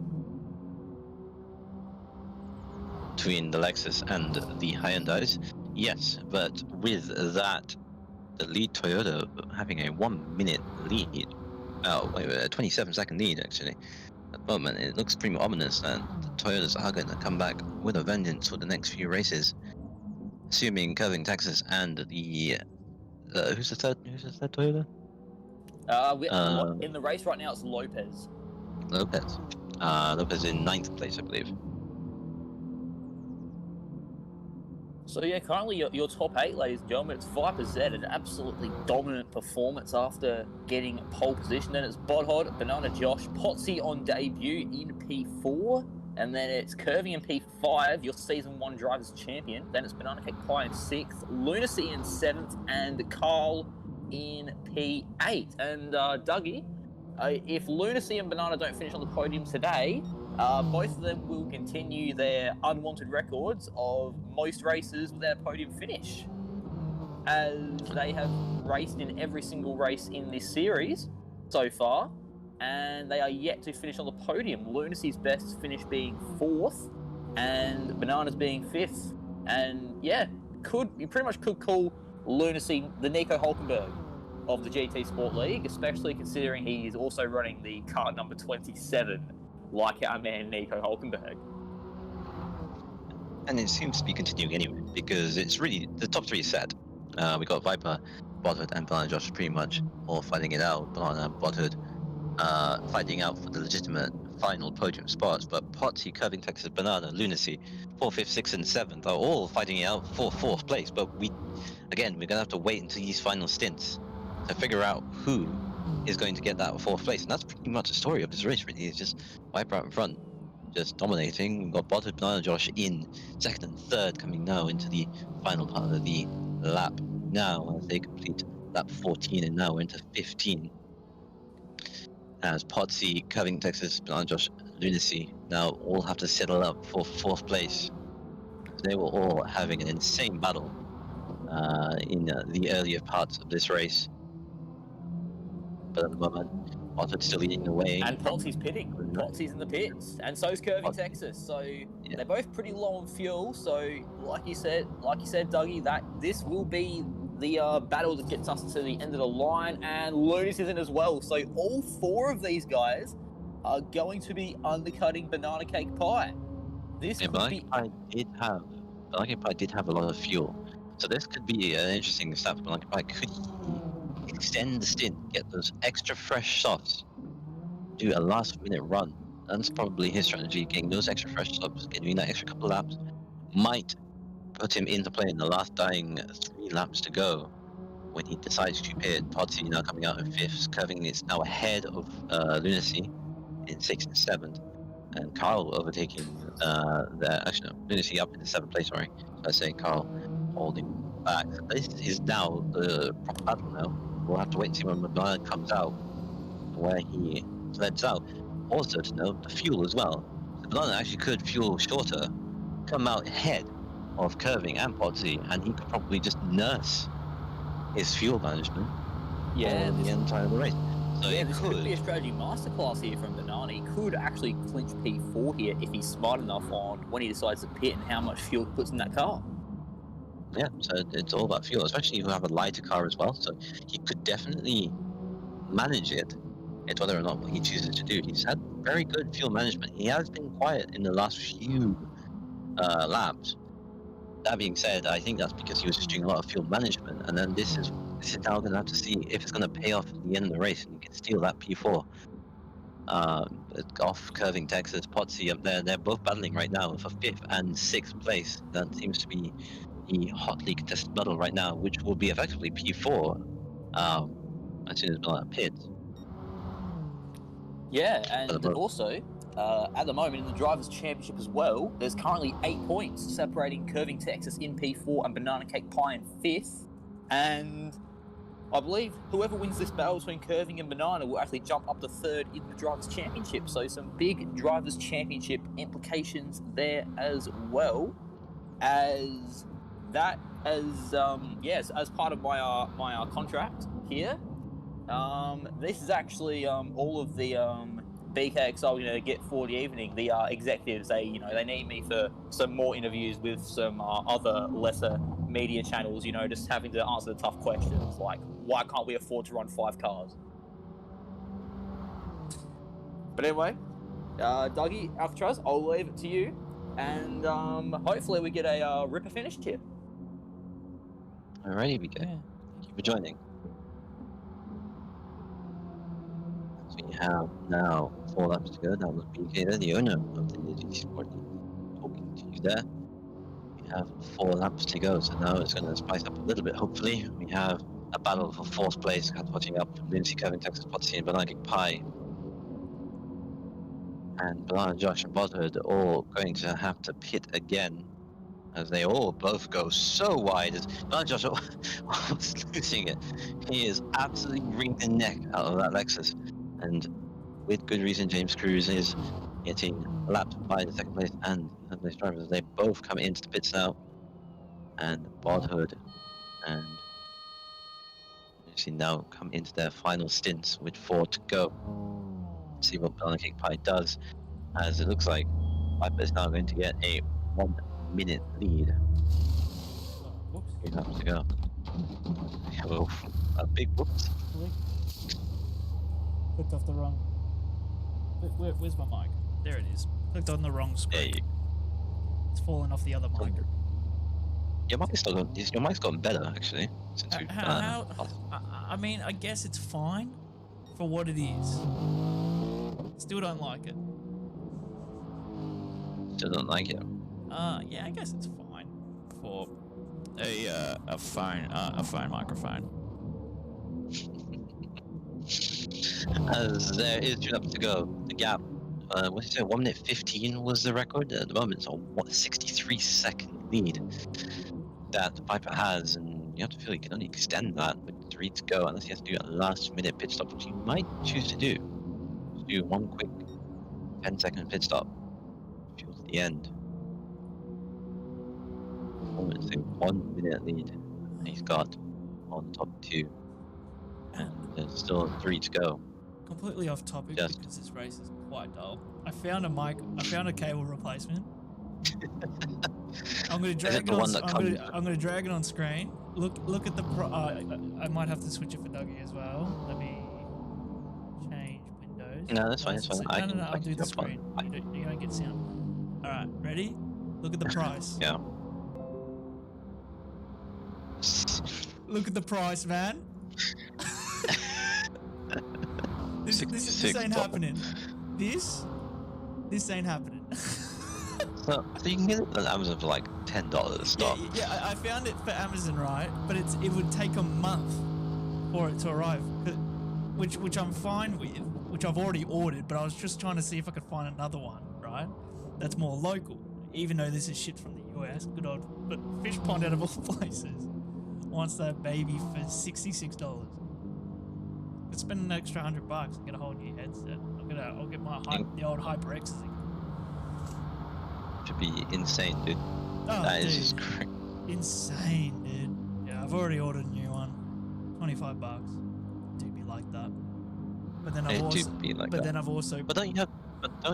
Speaker 2: between the Lexus and the Hyundais, yes, but with that, the lead Toyota having a 1 minute lead, a 27-second lead actually. At the moment, it looks pretty ominous, and the Toyotas are going to come back with a vengeance for the next few races. Assuming Curving Texas and the who's the third Toyota?
Speaker 5: In the race right now, it's Lopez.
Speaker 2: Lopez. Lopez in 9th place, I believe.
Speaker 5: So yeah, currently your top 8, ladies and gentlemen, it's Viper Z, an absolutely dominant performance after getting pole position. Then it's Bodhod, Banana Josh, Potsy on debut in P4, and then it's Curving in P5, your Season 1 Drivers' Champion. Then it's Banana Cake Pie in 6th, Lunacy in 7th, and Carl in P8. And Dougie, if Lunacy and Banana don't finish on the podium today, both of them will continue their unwanted records of most races without a podium finish, as they have raced in every single race in this series so far, and they are yet to finish on the podium. Lunacy's best finish being 4th, and Banana's being 5th. And yeah, you pretty much could call Lunacy the Nico Hulkenberg of the GT Sport League, especially considering he is also running the car number 27. Like our man Nico Hulkenberg.
Speaker 2: And it seems to be continuing anyway, because it's really, the top 3 is set. We got Viper, Bodhod, and Banana Josh pretty much all fighting it out. Banana and Bodhod fighting out for the legitimate final podium spots, but Potsy, Curving Texas, Banana, Lunacy, 4th, 5th, 6th, and 7th are all fighting it out for 4th place. But we're going to have to wait until these final stints to figure out who is going to get that 4th place, and that's pretty much the story of this race. Really, it's just Viper out in front, just dominating. We've got Bodhod, Banana Josh in 2nd and 3rd, coming now into the final part of the lap now as they complete lap 14, and now into 15. As Potsy, Curving Texas, Banana Josh, Lunacy now all have to settle up for 4th place. They were all having an insane battle in the earlier parts of this race. But at the moment, Bodhod's still leading the way.
Speaker 5: And Potsy's pitting. Potsy's in the pits, and so's Curving Texas. So
Speaker 2: yeah,
Speaker 5: they're both pretty low on fuel. So like you said, Dougie, that this will be the battle that gets us to the end of the line. And Lunacy's in as well. So all 4 of these guys are going to be undercutting Banana Cake Pie. This could be.
Speaker 2: Banana Cake Pie did have a lot of fuel, so this could be an interesting step. Banana Cake Pie could extend the stint, get those extra fresh softs, do a last-minute run. That's probably his strategy, getting those extra fresh softs, getting that extra couple of laps, might put him into play in the last dying 3 laps to go when he decides to pit. Potsy now coming out in 5th, Curving is now ahead of Lunacy in 6th and 7th, and Carl overtaking Lunacy up in the 7th place, sorry. So I say Carl holding back. This is now the proper battle now. We'll have to wait and see when McLaren comes out, where he sleds out. Also to note, the fuel as well. The Banana actually could fuel shorter, come out ahead of Curving and Potsy, and he could probably just nurse his fuel management for the entire race. So
Speaker 5: yeah, this could be a strategy masterclass here from Banana. He could actually clinch P4 here if he's smart enough on when he decides to pit and how much fuel he puts in that car.
Speaker 2: Yeah, so it's all about fuel, especially if you have a lighter car as well. So he could definitely manage it. It's whether or not what he chooses to do. He's had very good fuel management. He has been quiet in the last few laps. That being said, I think that's because he was just doing a lot of fuel management, and then this is now going to have to see if it's going to pay off at the end of the race and he can steal that P4. off curving Texas, Potsy up there. They're both battling right now for 5th and 6th place. That seems to be the hotly contested battle right now, which will be effectively P4 as soon as Milan pits.
Speaker 5: Yeah, and also, at the moment in the Drivers' Championship as well, there's currently 8 points separating Curving Texas in P4 and Banana Cake Pie in 5th. And I believe whoever wins this battle between Curving and Banana will actually jump up to 3rd in the Drivers' Championship. So some big Drivers' Championship implications there as well. As that, yes, as part of my contract here, this is actually all of the BKXL going to get for the evening. The executives, they need me for some more interviews with some other lesser media channels. Just having to answer the tough questions like why can't we afford to run 5 cars? But anyway, Dougie, Alcatraz, I'll leave it to you, and hopefully we get a ripper finish here.
Speaker 2: Alrighty, BK.
Speaker 4: Yeah.
Speaker 2: Thank you for joining. So we have now 4 laps to go. That was BK there, the owner of the DNEsports, talking to you there. We have 4 laps to go, so now it's going to spice up a little bit, hopefully. We have a battle for 4th place, catapulting up Lindsay, Kevin, Texas, Potsy, and Banana Cake Pie. And Banana, Josh, and Bodhood all going to have to pit again, as they all both go so wide. As Banana Josh was losing it. He is absolutely wringing the neck out of that Lexus. And with good reason, James Cruz is getting lapped by the 2nd place and 3rd place drivers. They both come into the pits now. And Bodhood and Lucy now come into their final stints with 4 to go. Let's see what Banana Cake Pie does, as it looks like Piper is now going to get a 1-minute lead.
Speaker 4: Whoops.
Speaker 2: 3 laps to go. Oh, a big whoops.
Speaker 4: Clicked off the wrong. Where's my mic? There it is. Clicked on the wrong screen.
Speaker 2: Yeah,
Speaker 4: It's fallen off the other mic.
Speaker 2: your mic's gotten better actually since we've
Speaker 4: I mean, I guess it's fine for what it is. Still don't like it.
Speaker 2: Still don't like it.
Speaker 4: Yeah, I guess it's fine for a phone microphone.
Speaker 2: As there is 2 laps to go, the gap, what did you say, 1 minute 15 was the record? At the moment, it's a 63-second lead that Piper has, and you have to feel you can only extend that with 3 to go, unless he has to do a last-minute pit stop, which you might choose to do. Just do one quick 10-second pit stop, fuel to the end. It's a 1 minute lead he's got on the top 2. And there's still 3 to go.
Speaker 4: Completely off topic
Speaker 2: Just-
Speaker 4: because this race is quite dull. I found a cable replacement. I'm gonna drag it
Speaker 2: the
Speaker 4: on.
Speaker 2: one that comes-
Speaker 4: I'm gonna drag it on screen. Look at the. I might have to switch it for Dougie as well. Let me change windows.
Speaker 2: No, that's fine. That's fine. I
Speaker 4: No,
Speaker 2: can,
Speaker 4: no,
Speaker 2: I
Speaker 4: I'll
Speaker 2: can
Speaker 4: do the
Speaker 2: jump on.
Speaker 4: screen. You don't get sound. All right, ready? Look at the price.
Speaker 2: Yeah.
Speaker 4: Look at the price, man. This ain't
Speaker 2: $66.
Speaker 4: happening. This ain't happening.
Speaker 2: So you can get it on Amazon for like $10. Stop.
Speaker 4: Yeah, I found it for Amazon, right? But it would take a month for it to arrive, which I'm fine with, which I've already ordered. But I was just trying to see if I could find another one, right? That's more local, even though this is shit from the US. Good old, but Fish Pond out of all places wants that baby for $66. Could spend an extra $100 and get a whole new headset. I'll get the old HyperXs again.
Speaker 2: Should be insane, dude.
Speaker 4: Oh,
Speaker 2: That is
Speaker 4: dude.
Speaker 2: just crazy.
Speaker 4: Insane, dude. Yeah, I've already ordered a new one. $25. Do be like that. But then I've
Speaker 2: It
Speaker 4: also,
Speaker 2: do be like
Speaker 4: but
Speaker 2: that.
Speaker 4: then I've also.
Speaker 2: But don't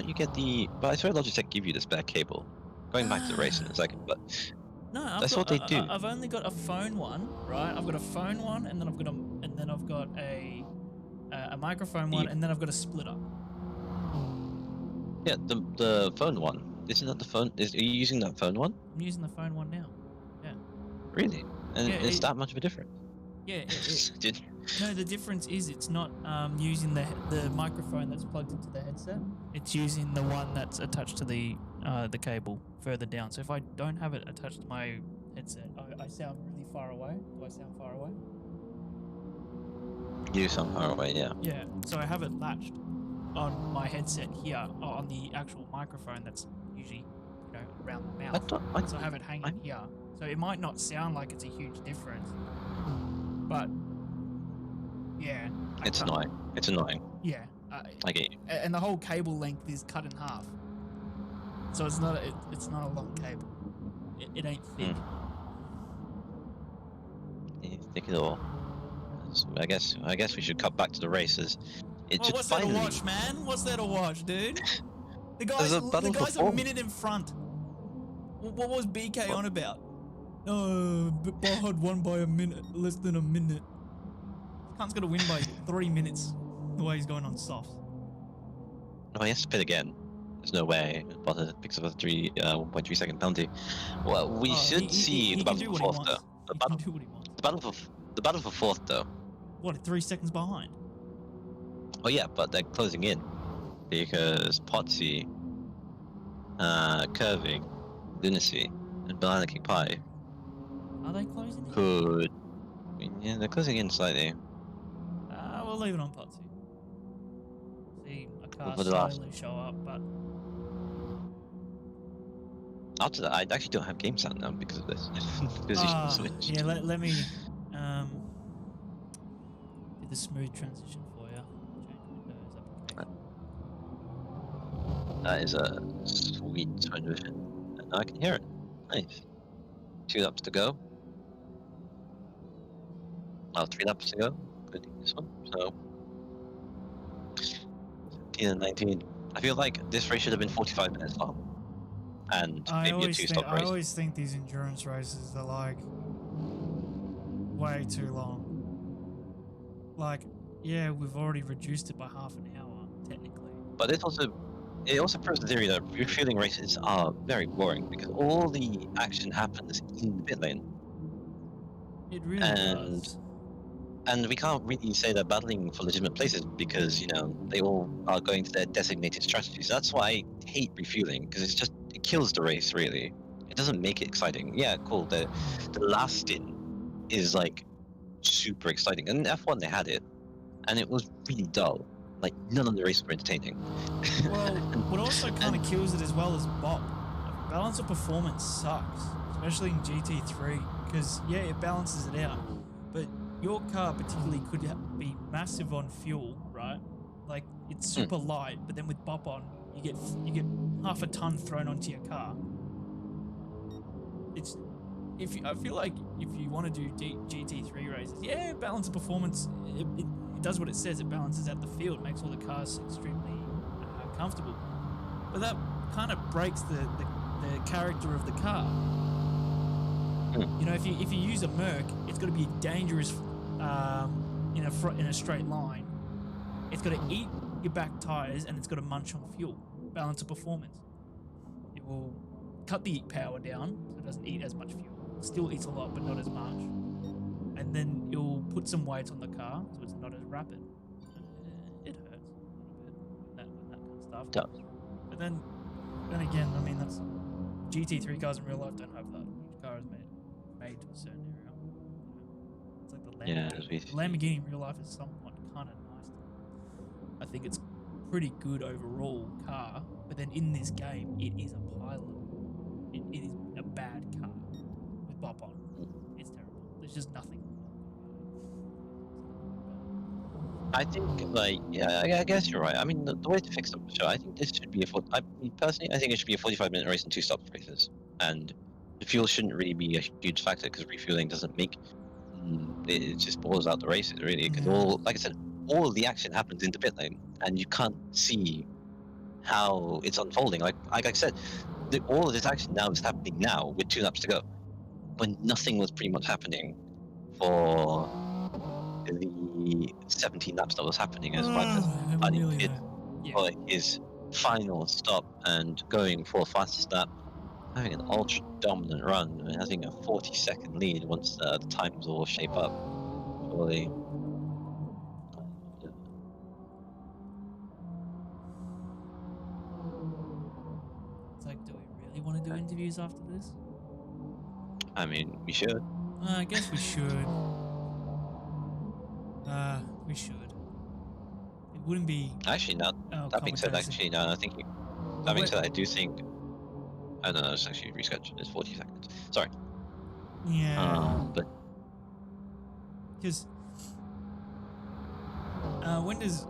Speaker 2: you get the? But I swear Logitech give you the spare cable. Going back to the race in a second, but
Speaker 4: No,
Speaker 2: That's what they do.
Speaker 4: I've only got a phone one, right? I've got a phone one, and then I've got a microphone one, and then I've got a splitter.
Speaker 2: yeah, the phone one. Isn't that the phone? Are you using that phone one?
Speaker 4: I'm using the phone one now. Yeah.
Speaker 2: Really? And
Speaker 4: Yeah,
Speaker 2: it's that much of a difference?
Speaker 4: Yeah.
Speaker 2: Dude,
Speaker 4: No, the difference is it's not using the microphone that's plugged into the headset. It's using the one that's attached to the cable further down. So if I don't have it attached to my headset, I sound really far away. Do I sound far away?
Speaker 2: You sound far away, yeah.
Speaker 4: Yeah. So I have it latched on my headset here, on the actual microphone that's usually, around the mouth. So I have it hanging here. So it might not sound like it's a huge difference, but yeah.
Speaker 2: It's annoying. It's annoying.
Speaker 4: Yeah.
Speaker 2: I get you.
Speaker 4: And the whole cable length is cut in half. So it's not a long cable. It ain't thick.
Speaker 2: Thick at all. So I guess we should cut back to the races.
Speaker 4: What's there to watch, man? What's there to watch, dude? The guy's a minute in front. What was BK on about? Bahad won by a minute, less than a minute. Khan's gonna win by 3 minutes. The way he's going on softs.
Speaker 2: No, he has to pit again. There's no way Potter picks up a 1.3 second penalty. Well, we should see the battle for fourth though. The battle for fourth though.
Speaker 4: What, 3 seconds behind?
Speaker 2: Oh yeah, but they're closing in because Potsy, Curving, Lunacy, and Banana King Pie
Speaker 4: Are they closing in?
Speaker 2: could. Yeah, they're closing in slightly.
Speaker 4: We'll leave it on Potsy. See a car
Speaker 2: For the last-
Speaker 4: slowly show up, but
Speaker 2: After that, I actually don't have game sound now because of this. Because you switched.
Speaker 4: yeah. Let me do the smooth transition for you. Change windows, application.
Speaker 2: That is a sweet transition, and I can hear it. Nice. 2 laps to go. Now 3 laps to go, including this one. So 17 and 19. I feel like this race should have been 45 minutes long, and maybe a 2-stop
Speaker 3: I
Speaker 2: race.
Speaker 3: always think these endurance races are like way too long. Like, yeah, we've already reduced it by half an hour, technically.
Speaker 2: But it also proves the theory that refueling races are very boring because all the action happens in the pit lane.
Speaker 4: It really
Speaker 2: And-
Speaker 4: does.
Speaker 2: And we can't really say they're battling for legitimate places because, they all are going to their designated strategies. That's why I hate refueling, because it kills the race, really. It doesn't make it exciting. Yeah, cool, the last stint is, like, super exciting. And in F1 they had it, and it was really dull. Like, none of the races were entertaining.
Speaker 3: Well, what also kind of kills it as well is bop. Balance of performance sucks, especially in GT3, because, yeah, it balances it out. But your car particularly could be massive on fuel, right? Like, it's super light, but then with bop on, you get half a ton thrown onto your car. I feel like if you want to do GT3 races, yeah, balance of performance, it does what it says. It balances out the field, makes all the cars extremely comfortable. But that kind of breaks the character of the car. If you use a Merc, it's got to be dangerous in a straight line. It's got to eat your back tires and it's got to munch on fuel. Balance of performance. It will cut the power down so it doesn't eat as much fuel. It still eats a lot, but not as much. And then you'll put some weight on the car so it's not as rapid. It hurts a little bit with that kind of stuff.
Speaker 2: Does.
Speaker 4: But then again, I mean, that's GT3 cars in real life don't have that. Each car is made to a certain area. It's like the Lamborghini.
Speaker 2: Yeah, as we
Speaker 4: The Lamborghini in real life is somewhat kind of nice. I think it's pretty good overall car, but then in this game, it is a pilot. It is a bad car with bop on. It's terrible. There's just nothing.
Speaker 2: I think, I guess you're right. I mean, the way to fix the show, I think this should be personally, I think it should be a 45-minute race and 2-stop races. And the fuel shouldn't really be a huge factor because refueling doesn't make it just balls out the races, really. Because like I said, all of the action happens in the pit lane, and you can't see how it's unfolding. Like I said, all of this action now is happening now with 2 laps to go, when nothing was pretty much happening for the 17 laps that was happening as Viper's planning pit for his final stop and going for fastest lap, having an ultra dominant run and having a 40-second lead once the times all shape up. Surely.
Speaker 4: really want to do interviews after this?
Speaker 2: I mean, we should.
Speaker 4: I guess we should. We should. It wouldn't be.
Speaker 2: Actually, now that being said, actually, now I think that being said, I do think. Oh no, it's actually rescheduled. It's 40 seconds. Sorry.
Speaker 4: Yeah.
Speaker 2: But
Speaker 4: Because when does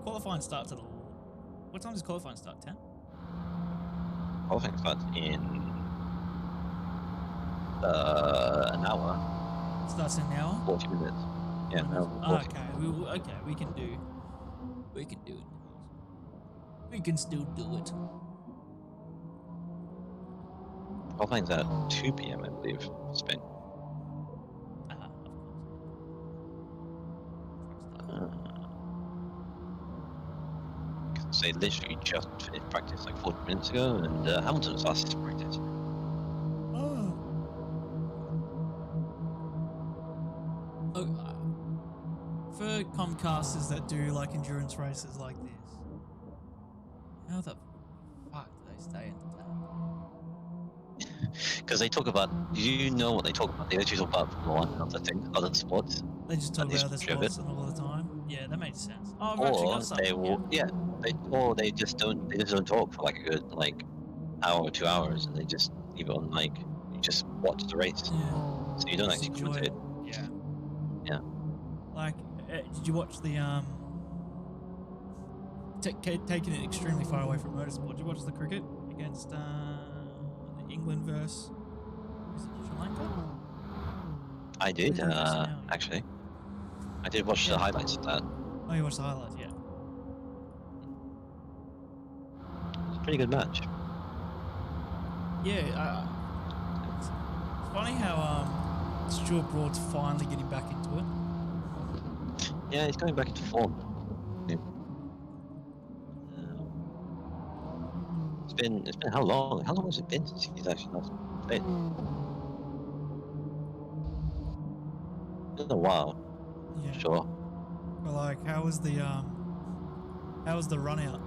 Speaker 4: qualifying starts at what time does qualifying start? 10?
Speaker 2: qualifying starts in an hour,
Speaker 4: Starts in an hour.
Speaker 2: 40 minutes. Yeah, an hour.
Speaker 4: Oh, okay. We can do it. We can still do it.
Speaker 2: Qualifying's at 2 p.m. I believe, for Spain.
Speaker 4: Of course.
Speaker 2: They literally just finished practice like 40 minutes ago, and Hamilton was fastest to practice.
Speaker 4: Oh, for Comcasters that do like endurance races like this, how the fuck do they stay entertained?
Speaker 2: Because they talk about, do you know what they talk about? They actually talk about Formula 1 and other things, other sports.
Speaker 4: They just talk
Speaker 2: At least
Speaker 4: about the
Speaker 2: three of it.
Speaker 4: sports and all the time. Yeah, that makes sense. Oh, I've actually
Speaker 2: Or
Speaker 4: got something.
Speaker 2: they will, they just don't talk for like a good like hour or 2 hours, and they just leave it on like you just watch the race,
Speaker 4: Yeah.
Speaker 2: so you don't
Speaker 4: Just
Speaker 2: actually
Speaker 4: enjoy
Speaker 2: commentate.
Speaker 4: it. Yeah.
Speaker 2: Yeah.
Speaker 4: Like, did you watch the taking it extremely far away from motorsport? Did you watch the cricket against the England versus is it Sri Lanka?
Speaker 2: I did
Speaker 4: They're versus now, yeah.
Speaker 2: actually. I did watch
Speaker 4: Yeah.
Speaker 2: the highlights of that.
Speaker 4: Oh, you watched the highlights, yeah.
Speaker 2: It's a pretty good match.
Speaker 4: Yeah, it's funny how Stuart Broad's finally getting back into it.
Speaker 2: Yeah, he's going back into form. Yeah. It's been how long? How long has it been since he's actually last played? It's been a while,
Speaker 4: Yeah.
Speaker 2: sure.
Speaker 3: But like, how was the run out?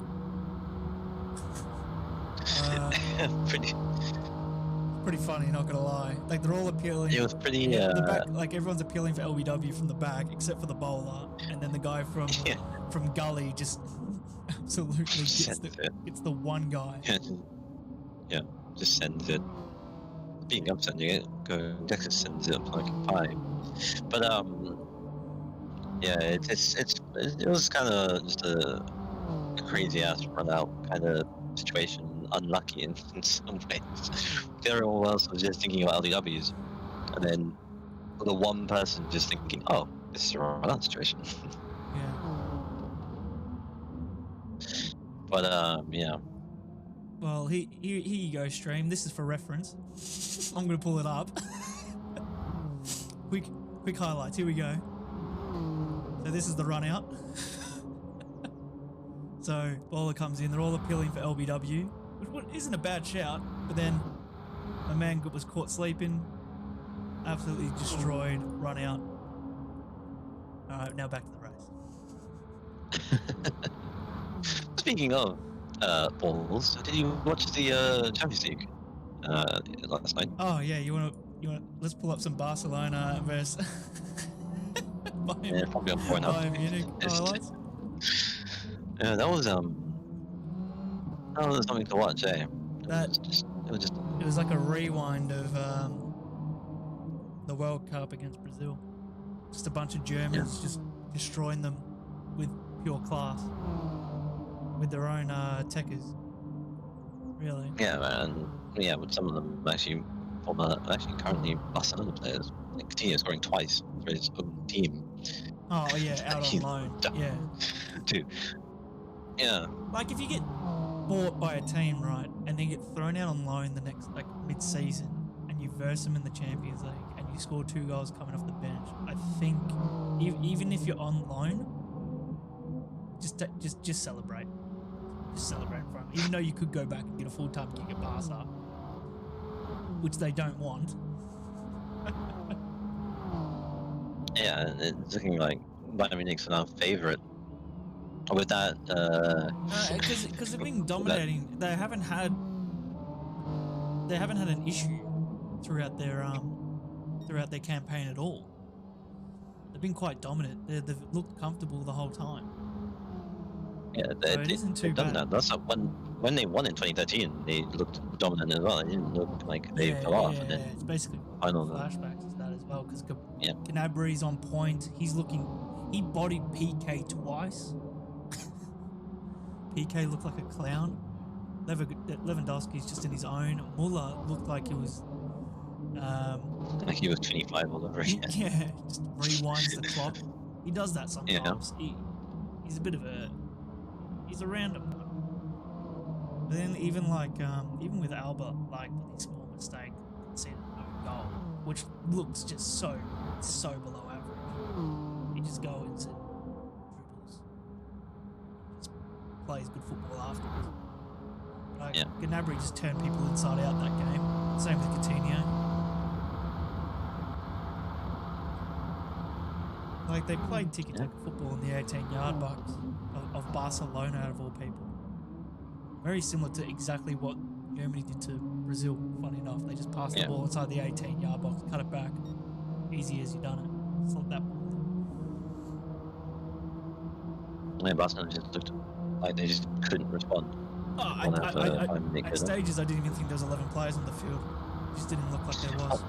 Speaker 3: Pretty funny, not gonna lie. Like they're all appealing.
Speaker 2: It was pretty.
Speaker 3: Yeah, the back, like everyone's appealing for LBW from the back, except for the bowler, and then the guy from
Speaker 2: Yeah.
Speaker 3: from Gully just absolutely gets
Speaker 2: Sends it.
Speaker 3: it's the one guy.
Speaker 2: Yeah, just sends it. Speaking of sending it, Dex just sends it up like a pipe. But yeah, it was kind of just a crazy ass run out kind of situation. Unlucky in some ways. Everyone else was just thinking about LDWs, and then the one person just thinking, "Oh, this is a run out situation."
Speaker 3: Yeah.
Speaker 2: But yeah.
Speaker 3: Well, here you go, stream. This is for reference. I'm gonna pull it up. quick highlights. Here we go. So this is the run out. So bowler comes in. They're all appealing for LBW, which isn't a bad shout. But then my man was caught sleeping. Absolutely destroyed. Run out. All right, now back to the race.
Speaker 2: Speaking of balls, did you watch the Champions League last night?
Speaker 3: Oh yeah, you want? Let's pull up some Barcelona versus.
Speaker 2: Yeah, probably on point up.
Speaker 3: Bayern Munich highlights.
Speaker 2: Yeah, that was something to watch, eh?
Speaker 3: That-
Speaker 2: it was just
Speaker 3: It was like a rewind of the World Cup against Brazil. Just a bunch of Germans just destroying them with pure class, with their own techers. Really.
Speaker 2: yeah, man. Yeah, but some of them actually currently Barcelona players. Like Coutinho scoring twice for his own team
Speaker 3: Oh yeah, out on
Speaker 2: He's
Speaker 3: loan.
Speaker 2: dumb.
Speaker 3: Yeah.
Speaker 2: too. Yeah,
Speaker 3: Like if you get bought by a team, right, and then get thrown out on loan the next like mid-season, and you verse them in the Champions League, and you score 2 goals coming off the bench, I think even if you're on loan, just celebrate. Just celebrate in front. Even though you could go back and get a full-time gig at Barca, which they don't want.
Speaker 2: yeah, and it's looking like Bayern Munich's now favourite. With that,
Speaker 3: Because they've been dominating. They haven't had
Speaker 4: they haven't had an issue throughout their campaign at all. They've been quite dominant. They've looked comfortable the whole time.
Speaker 2: Yeah,
Speaker 4: So it isn't too
Speaker 2: they've done
Speaker 4: bad.
Speaker 2: that. That's when they won in 2013, they looked dominant as well. It didn't look like they fell off. And then
Speaker 4: It's basically
Speaker 2: final
Speaker 4: flashbacks to that as well because
Speaker 2: Yeah.
Speaker 4: Gnabry's on point. He bodied PK twice. PK looked like a clown. Lewandowski's just in his own. Muller looked like it was
Speaker 2: like he was 25 all over again.
Speaker 4: yeah, just rewinds the clock. He does that sometimes. He's a bit of he's a random one. But then even with Albert, like with his small mistake, conceded no goal, which looks just so below average. He just goes and dribbles, just plays good football afterwards. But Gnabry just turned people inside out that game. Same with Coutinho. Like they played tiki-taka football in the 18-yard box of Barcelona, out of all people. Very similar to exactly what Germany did to Brazil, funny enough. They just passed the ball inside the 18-yard box, cut it back. Easy as you done it. Slot that ball in.
Speaker 2: Yeah, Barcelona just looked like they just couldn't respond.
Speaker 4: At stages, I didn't even think there was 11 players on the field. It just didn't look like there was.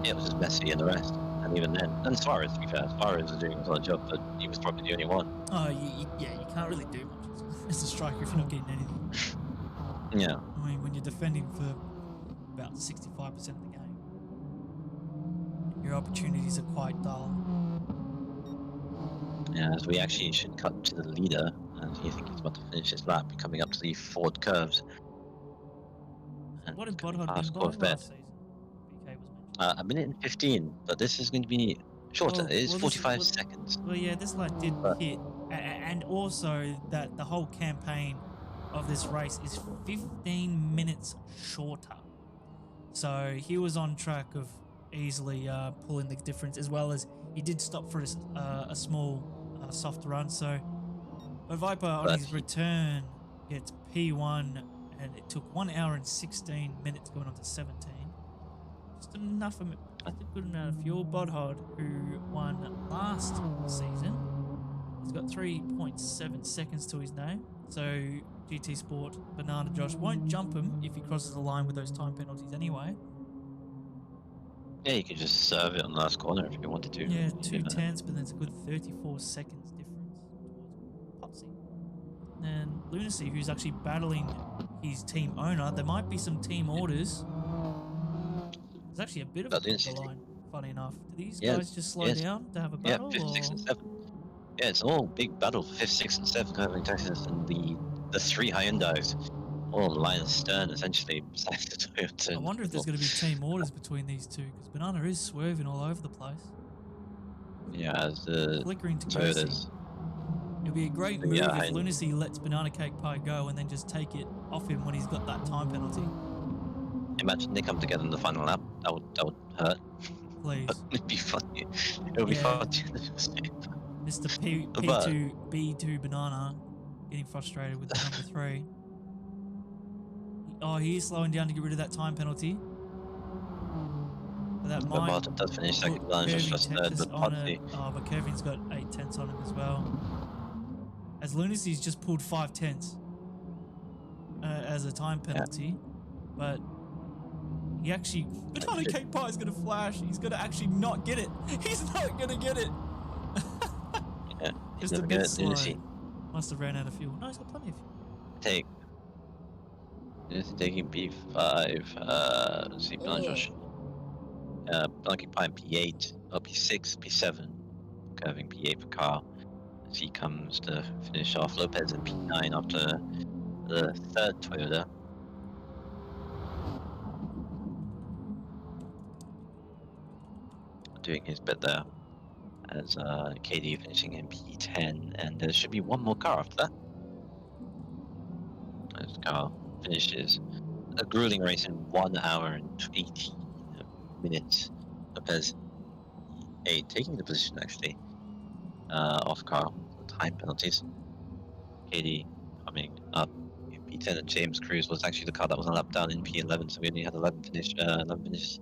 Speaker 2: Yeah, it was just Messi and the rest. And even then, and Suarez, to be fair, Suarez was doing a solid job, but he was probably the only one.
Speaker 4: Oh, you can't really do much as a striker if you're not getting anything.
Speaker 2: Yeah.
Speaker 4: I mean, when you're defending for about 65% of the game, your opportunities are quite dull.
Speaker 2: Yeah, as we actually should cut to the leader, and you think he's about to finish his lap, coming up to the forward curves. And
Speaker 4: What did
Speaker 2: coming
Speaker 4: Bodhard
Speaker 2: past
Speaker 4: been by
Speaker 2: Corvette.
Speaker 4: last season? BK was mentioned.
Speaker 2: A minute and 15, but this is going to be shorter. It's
Speaker 4: this-
Speaker 2: 45 seconds.
Speaker 4: Well, yeah, this lad did hit, and also that the whole campaign of this race is 15 minutes shorter. So he was on track of easily pulling the difference, as well as he did stop for a small soft run. So Viper on
Speaker 2: But
Speaker 4: his return gets P1, and it took 1 hour and 16 minutes going on to 17. Just enough of just a good amount of fuel. Bodhard, who won last season, he's got 3.7 seconds to his name. So GT Sport Banana Josh won't jump him if he crosses the line with those time penalties anyway.
Speaker 2: Yeah, you could just serve it on the last corner if you wanted to.
Speaker 4: Yeah, 2/10, but that's a good 34 seconds difference towards Popsy. And Lunacy, who's actually battling his team owner. There might be some team orders. There's actually a bit of a the line, funny enough. Do these guys just slow down to have a battle?
Speaker 2: Yeah, 5th, 6th, and 7th. Yeah, it's all big battle for 5th, 6th, and 7th, having Texas and the 3 Hyundais. All line astern, essentially, besides the Toyota.
Speaker 4: I wonder if there's going to be team orders between these two, because Banana is swerving all over the place.
Speaker 2: Yeah, as the
Speaker 4: Flickering to Gracie.
Speaker 2: Toyotas.
Speaker 4: It'd be a great move if Lunacy lets Banana Cake Pie go and then just take it off him when he's got that time penalty.
Speaker 2: Imagine they come together in the final lap. That would hurt.
Speaker 4: Please.
Speaker 2: It'd be funny. It would be fun.
Speaker 4: Mr. P2B2 Banana getting frustrated with the number 3. Oh, he is slowing down to get rid of that time penalty. But that might
Speaker 2: Martin does finish second, Blanche just third, but Potsy.
Speaker 4: but Kevin's got 8 tenths on him as well. As Lunacy's just pulled 5 tenths as a time penalty, but he actually Banana Cake Pie is gonna flash. He's gonna actually not get it. He's not gonna get it.
Speaker 2: Yeah, he's
Speaker 4: Just a
Speaker 2: never
Speaker 4: bit
Speaker 2: gonna
Speaker 4: slow.
Speaker 2: Lunacy.
Speaker 4: Must have ran out of fuel. No, he's got plenty of fuel.
Speaker 2: It's taking P5. Let's see, Josh. Blanky Pine P8, P6, P7. Curving P8 for Carl. As he comes to finish off Lopez in P9 after the 3rd Toyota. Doing his bit there. As KD finishing in P10, and there should be one more car after that. As Carl finishes a grueling race in 1 hour and 18 minutes. Lopez taking the position actually off Carl. Time penalties. KD coming up in Lieutenant James Cruz was actually the car that was a lap down in P11, so we only had 11 finishes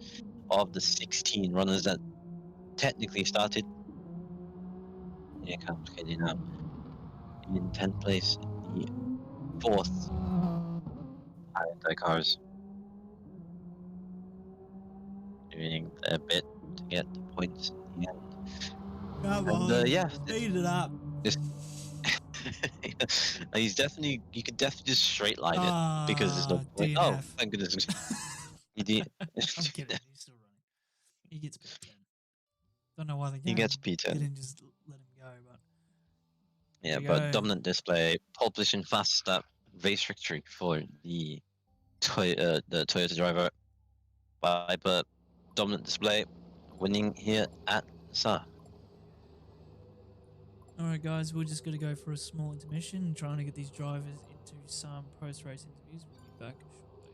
Speaker 2: of the 16 runners that technically started. Here comes Katie now in 10th place, the 4th Hyundai cars doing their bit to get the points in the end.
Speaker 3: Come
Speaker 2: And,
Speaker 3: on,
Speaker 2: yeah,
Speaker 3: speed it up.
Speaker 2: this you could definitely just straight line it because there's no point. Oh,
Speaker 3: DNF.
Speaker 2: thank goodness. You did.
Speaker 3: I'm kidding. He's still running. He gets P10. Don't know why the
Speaker 2: He
Speaker 3: game
Speaker 2: gets P10.
Speaker 3: didn't just let him go, but
Speaker 2: Yeah,
Speaker 3: we
Speaker 2: but
Speaker 3: go.
Speaker 2: dominant display, pole position, fast start, race victory for the Toyota driver. But dominant display, winning here at Sarthe.
Speaker 3: All right, guys, we're just going to go for a small intermission and trying to get these drivers into some post-race interviews. We'll be back shortly.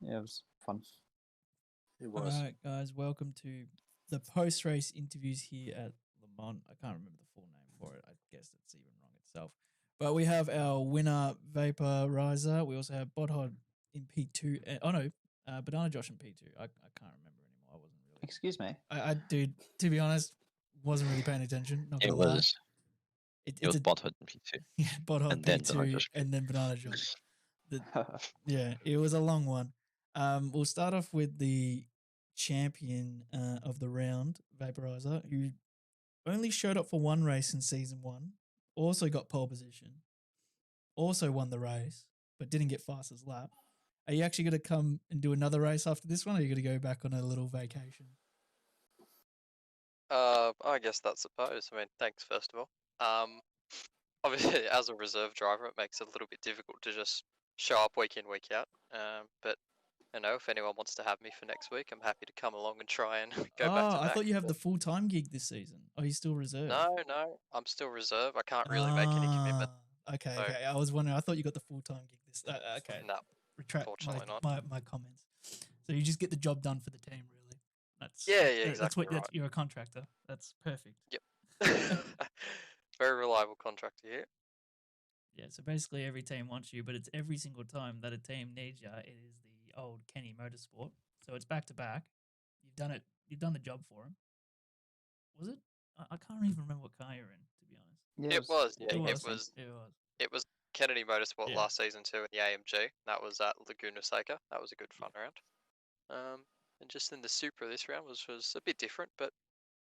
Speaker 5: Yeah, it was fun.
Speaker 6: It
Speaker 3: All
Speaker 6: was.
Speaker 3: right, guys, welcome to the post-race interviews here at Le Mans. I can't remember the full name for it. I guess it's even wrong itself. But we have our winner, Vaporizer. We also have Bodhod in P2. Banana Josh in P2. I can't remember anymore. I wasn't really.
Speaker 5: Excuse me.
Speaker 3: Dude, to be honest, wasn't really paying attention. Not
Speaker 2: It
Speaker 3: gonna lie.
Speaker 2: was
Speaker 3: It's
Speaker 2: it was
Speaker 3: a
Speaker 2: Bothood in P2.
Speaker 3: yeah, Bodhod
Speaker 2: and then Banana
Speaker 3: P2
Speaker 2: Josh
Speaker 3: and then Banana Josh. Yeah, it was a long one. We'll start off with the champion of the round, Vaporizer, who only showed up for one race in season one, also got pole position, also won the race, but didn't get fastest lap. Are you actually going to come and do another race after this one, or are you going to go back on a little vacation?
Speaker 6: I guess that's suppose. I mean, thanks first of all. Obviously, as a reserve driver, it makes it a little bit difficult to just show up week in, week out. But you know, if anyone wants to have me for next week, I'm happy to come along and try and go back to
Speaker 3: I
Speaker 6: back.
Speaker 3: thought you have the full-time gig this season. Are you still reserved?
Speaker 6: No, I'm still reserve. I can't really make any commitment.
Speaker 3: Okay,
Speaker 6: So-
Speaker 3: okay. I was wondering. I thought you got the full-time gig this. Okay.
Speaker 6: No,
Speaker 3: Retract
Speaker 6: Fortunately not.
Speaker 3: my comments. So you just get the job done for the team, really. That's
Speaker 6: Yeah,
Speaker 3: That's
Speaker 6: exactly
Speaker 3: what you're a contractor. That's perfect.
Speaker 6: Very reliable contractor here.
Speaker 4: Yeah, so basically every team wants you, but it's every single time that a team needs you. It is the old Kenny Motorsport. So it's back to back. You've done it. You've done the job for him. Was it? I can't even remember what car you're in, to be honest.
Speaker 7: Yeah,
Speaker 6: It was, yeah,
Speaker 4: It
Speaker 6: it
Speaker 4: was.
Speaker 6: was,
Speaker 4: It was.
Speaker 6: it was Kennedy Motorsport
Speaker 4: Yeah.
Speaker 6: last season too in the AMG. That was at Laguna Seca. That was a good fun round. And just in the Supra this round was a bit different, but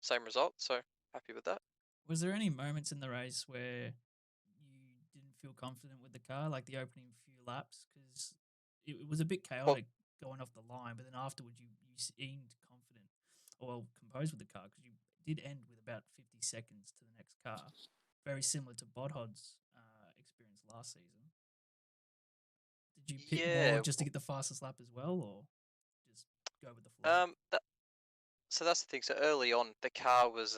Speaker 6: same result. So happy with that.
Speaker 4: Was there any moments in the race where you didn't feel confident with the car, like the opening few laps? Because it was a bit chaotic going off the line, but then afterwards you seemed confident or composed with the car because you did end with about 50 seconds to the next car. Very similar to Bodhod's experience last season. Did you pit more
Speaker 6: Yeah.
Speaker 4: just to get the fastest lap as well, or just go with the flow?
Speaker 6: So that's the thing. So early on, the car was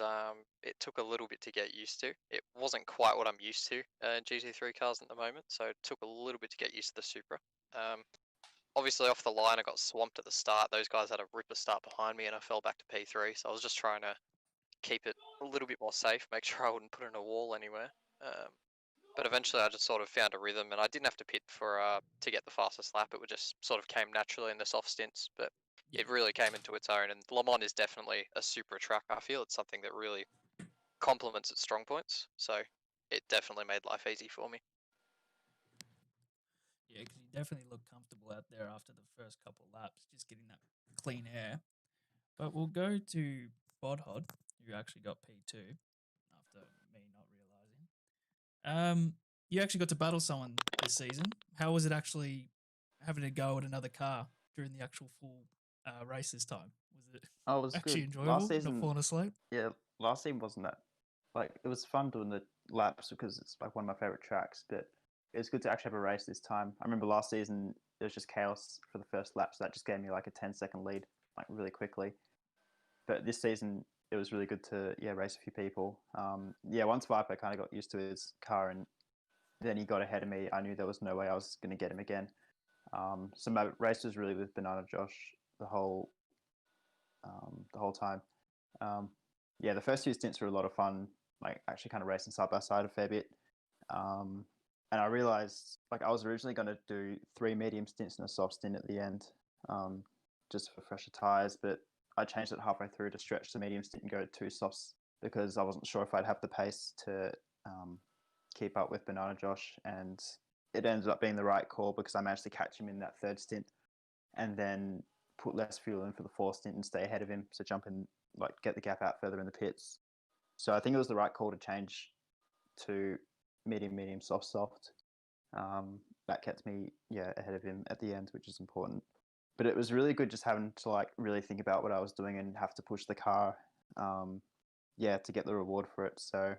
Speaker 6: it took a little bit to get used to. It wasn't quite what I'm used to GT3 cars at the moment, so it took a little bit to get used to the Supra. Obviously off the line, I got swamped at the start. Those guys had a ripper start behind me, and I fell back to P3. So I was just trying to keep it a little bit more safe, make sure I wouldn't put in a wall anywhere. But eventually, I just sort of found a rhythm, and I didn't have to pit for to get the fastest lap. It would just sort of came naturally in the soft stints, but
Speaker 4: Yeah.
Speaker 6: it really came into its own. And Le Mans is definitely a super track. I feel it's something that really complements its strong points. So it definitely made life easy for me.
Speaker 4: Yeah, because you definitely look comfortable out there after the first couple of laps, just getting that clean air. But we'll go to Bodhod, who actually got P2 after me not realizing. You actually got to battle someone this season. How was it actually having to go at another car during the actual full race this time? Was it
Speaker 7: Oh, it was
Speaker 4: actually
Speaker 7: good.
Speaker 4: enjoyable?
Speaker 7: Last
Speaker 4: Not
Speaker 7: season,
Speaker 4: falling asleep?
Speaker 7: yeah, last season wasn't that like it was fun doing the laps because it's like one of my favorite tracks. But it was good to actually have a race this time. I remember last season it was just chaos for the first lap, so that just gave me like a 10-second lead, like really quickly. But this season it was really good to race a few people. Once Viper kind of got used to his car and then he got ahead of me, I knew there was no way I was going to get him again. So my race was really with Banana Josh the whole time. The first few stints were a lot of fun, like actually kind of racing side by side a fair bit. And I realized like I was originally going to do 3 medium stints and a soft stint at the end, just for fresher tires, but I changed it halfway through to stretch the medium stint and go 2 softs because I wasn't sure if I'd have the pace to keep up with Banana Josh, and it ended up being the right call because I managed to catch him in that 3rd stint and then put less fuel in for the 4th stint and stay ahead of him, so jump in, like get the gap out further in the pits. So I think it was the right call to change to medium, soft. That kept me ahead of him at the end, which is important. But it was really good just having to like really think about what I was doing and have to push the car, to get the reward for it. So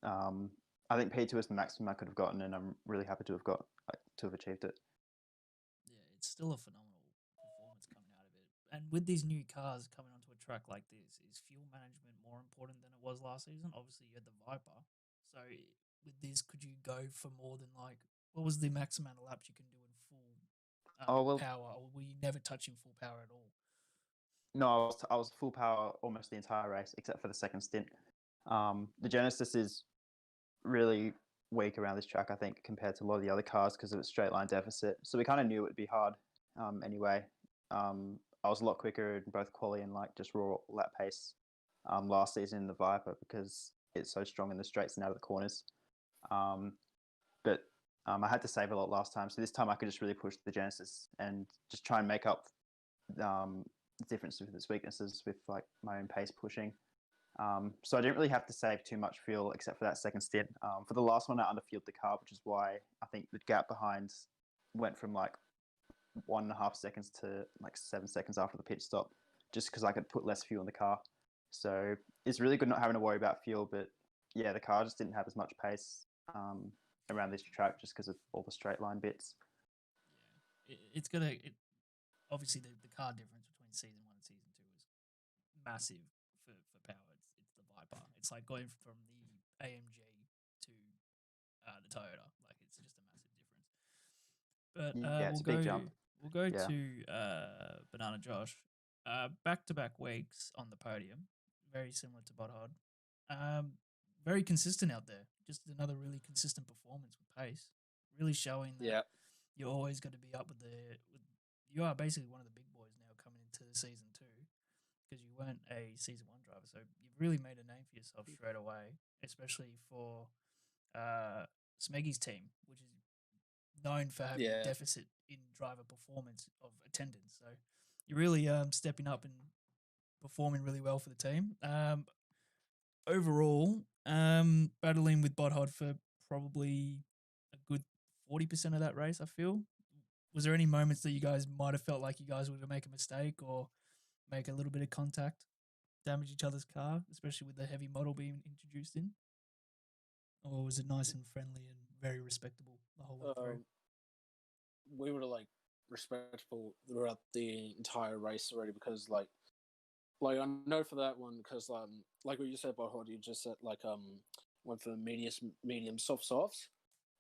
Speaker 7: I think P2 is the maximum I could have gotten, and I'm really happy to have achieved it.
Speaker 4: Yeah, it's still a phenomenal performance coming out of it. And with these new cars coming onto a track like this, is fuel management more important than it was last season? Obviously, you had the Viper. So with this, could you go for more than like, what was the max amount of laps you can do in full power? Or were you never touching full power at all?
Speaker 7: No, I was full power almost the entire race except for the 2nd stint. The Genesis is really weak around this track, I think, compared to a lot of the other cars because of its straight line deficit. So we kind of knew it would be hard anyway. I was a lot quicker in both quali and like just raw lap pace last season in the Viper because it's so strong in the straights and out of the corners. But I had to save a lot last time, so this time I could just really push the Genesis and just try and make up the difference with its weaknesses with like my own pace pushing. So I didn't really have to save too much fuel except for that 2nd stint. For the last one, I underfueled the car, which is why I think the gap behind went from like 1.5 seconds to like 7 seconds after the pit stop, just because I could put less fuel in the car. So it's really good not having to worry about fuel, but yeah, the car just didn't have as much pace around this track just because of all the straight line bits.
Speaker 4: Yeah, obviously the car difference between season 1 and season 2 is massive for power. It's the Viper. It's like going from the AMG to the Toyota. Like it's just a massive difference. But
Speaker 7: it's a big jump.
Speaker 4: We'll go to Banana Josh. Back-to-back weeks on the podium, very similar to Bodhod. Very consistent out there. just another really consistent performance with pace. Really showing that
Speaker 8: Yeah.
Speaker 4: you're always going to be up with you are basically one of the big boys now coming into season 2 because you weren't a season 1 driver. So you've really made a name for yourself straight away, especially for Smeggy's team, which is known for having
Speaker 8: Yeah.
Speaker 4: a deficit in driver performance of attendance. So you're really stepping up and performing really well for the team. Overall, battling with Bodhod for probably a good 40% of that race, I feel. Was there any moments that you guys might have felt like you guys were going to make a mistake or make a little bit of contact, damage each other's car, especially with the heavy model being introduced in? Or was it nice and friendly and very respectable the whole way through?
Speaker 8: We were like respectful throughout the entire race already because like I know for that one because like what you said about Hod, you just said like went for medium softs.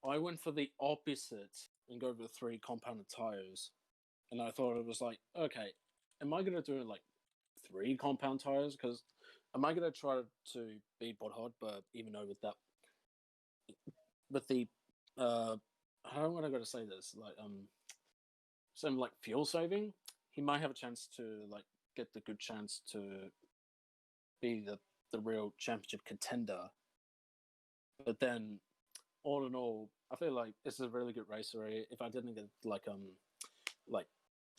Speaker 8: I went for the opposite and go for 3 compounded tires, and I thought it was like, okay, am I gonna do like 3 compound tires? Because am I gonna try to beat Bodhod, but even though with the how am I gonna say this like some like fuel saving, he might have a chance to like get the good chance to be the real championship contender. But then, all in all, I feel like this is a really good race already. If I didn't get like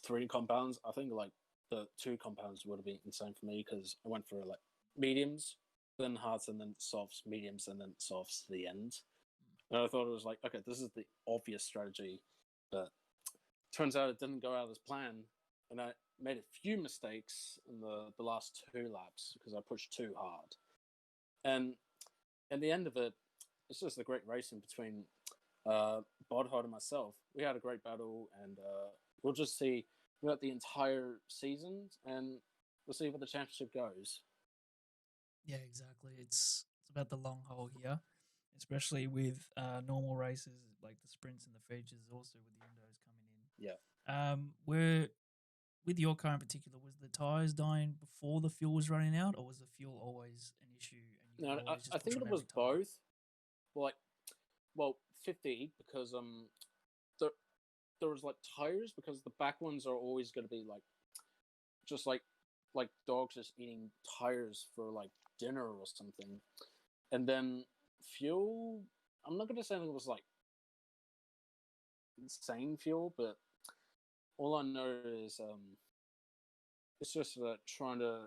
Speaker 8: 3 compounds, I think like the 2 compounds would have been insane for me because I went for like mediums, then hards, and then softs, mediums, and then softs to the end. And I thought it was like, okay, this is the obvious strategy, but turns out it didn't go out as planned, and I made a few mistakes in the last 2 laps because I pushed too hard. And at the end of it, it's just a great racing between Bodhod and myself. We had a great battle, and we'll just see throughout the entire season, and we'll see where the championship goes.
Speaker 4: Yeah, exactly. It's about the long haul here, especially with normal races like the sprints and the features, also with the endos coming in.
Speaker 8: Yeah.
Speaker 4: Where with your car in particular, was the tires dying before the fuel was running out, or was the fuel always an issue? And you
Speaker 8: No,
Speaker 4: could always just
Speaker 8: I
Speaker 4: push
Speaker 8: think
Speaker 4: on
Speaker 8: it was
Speaker 4: every tire?
Speaker 8: both. Like, well, 50 because there was like tires because the back ones are always going to be like just like dogs just eating tires for like dinner or something. And then fuel, I'm not going to say it was like insane fuel, but all I know is it's just trying to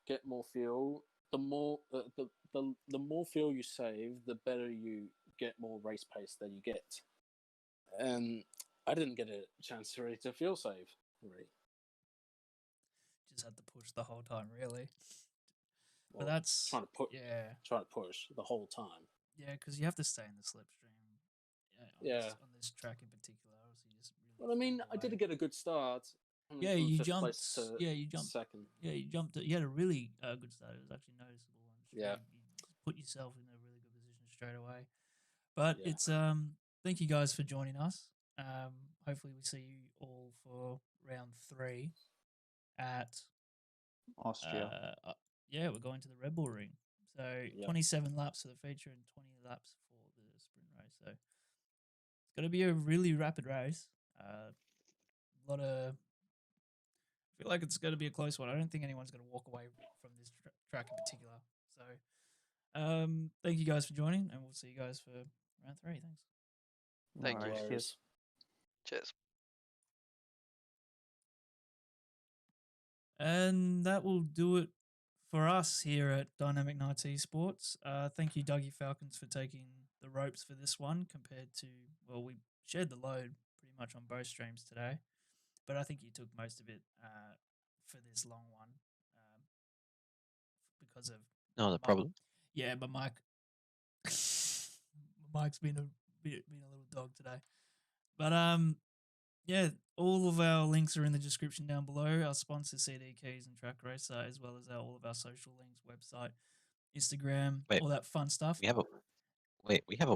Speaker 8: get more fuel. The more the more fuel you save, the better you get more race pace that you get. And I didn't get a chance really to fuel save. Really.
Speaker 4: Just had to push the whole time, really.
Speaker 8: Well,
Speaker 4: But that's
Speaker 8: trying to push the whole time.
Speaker 4: yeah, because you have to stay in the slipstream.
Speaker 8: Yeah.
Speaker 4: On this track in particular, obviously, just really.
Speaker 8: Well, I mean,
Speaker 4: fade
Speaker 8: I did
Speaker 4: away.
Speaker 8: get a good start. I mean,
Speaker 4: Yeah,
Speaker 8: from
Speaker 4: you
Speaker 8: fifth
Speaker 4: jumped.
Speaker 8: place to
Speaker 4: Yeah, you jumped.
Speaker 8: second.
Speaker 4: Yeah, you jumped. You had a really good start. It was actually noticeable. And
Speaker 8: Yeah.
Speaker 4: you put yourself in a really good position straight away. But
Speaker 8: Yeah.
Speaker 4: it's thank you guys for joining us. Hopefully we see you all for round 3 at
Speaker 7: Austria.
Speaker 4: yeah, we're going to the Red Bull Ring. So 27 laps for the feature and 20 laps for the sprint race. So it's going to be a really rapid race. A lot of. I feel like it's going to be a close one. I don't think anyone's going to walk away from this track in particular. So, thank you guys for joining, and we'll see you guys for round 3. Thanks.
Speaker 6: Thank
Speaker 7: No
Speaker 6: you.
Speaker 7: worries. Cheers.
Speaker 6: Cheers.
Speaker 4: And that will do it for us here at Dynamic Nights Esports. Thank you, Dougie Falcons, for taking the ropes for this one compared to, well, we shared the load pretty much on both streams today, but I think you took most of it for this long one because of...
Speaker 2: No, the problem.
Speaker 4: Yeah, but Mike's been a little dog today. But yeah, all of our links are in the description down below. Our sponsor, CD Keys and Track Racer, as well as all of our social links, website, Instagram,
Speaker 2: Wait,
Speaker 4: all that fun stuff.
Speaker 2: We have a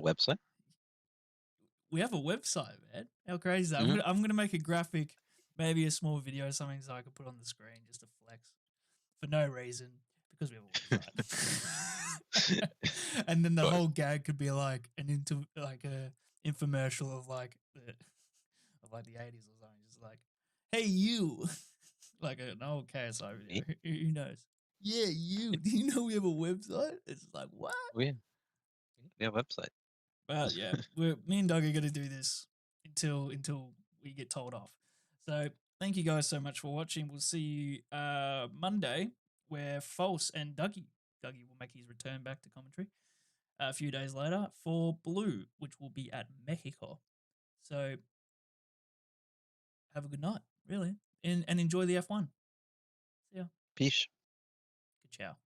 Speaker 2: website.
Speaker 4: We have a website, man. How crazy is that?
Speaker 2: Mhm.
Speaker 4: I'm gonna make a graphic, maybe a small video, something so I can put on the screen just to flex for no reason because we have a website. And then the
Speaker 2: Both.
Speaker 4: whole gag could be like a infomercial of like the 80s or something, just like, hey you, like an old KSI video. Who knows? Yeah, you. Do you know we have a website? It's like, what?
Speaker 2: We have a website.
Speaker 4: But yeah, me and Doug are gonna do this until we get told off. So thank you guys so much for watching. We'll see you Monday, where False and Dougie will make his return back to commentary a few days later for Blue, which will be at Mexico. So have a good night, really, and enjoy the F1. See ya.
Speaker 2: Peace.
Speaker 4: Good ciao.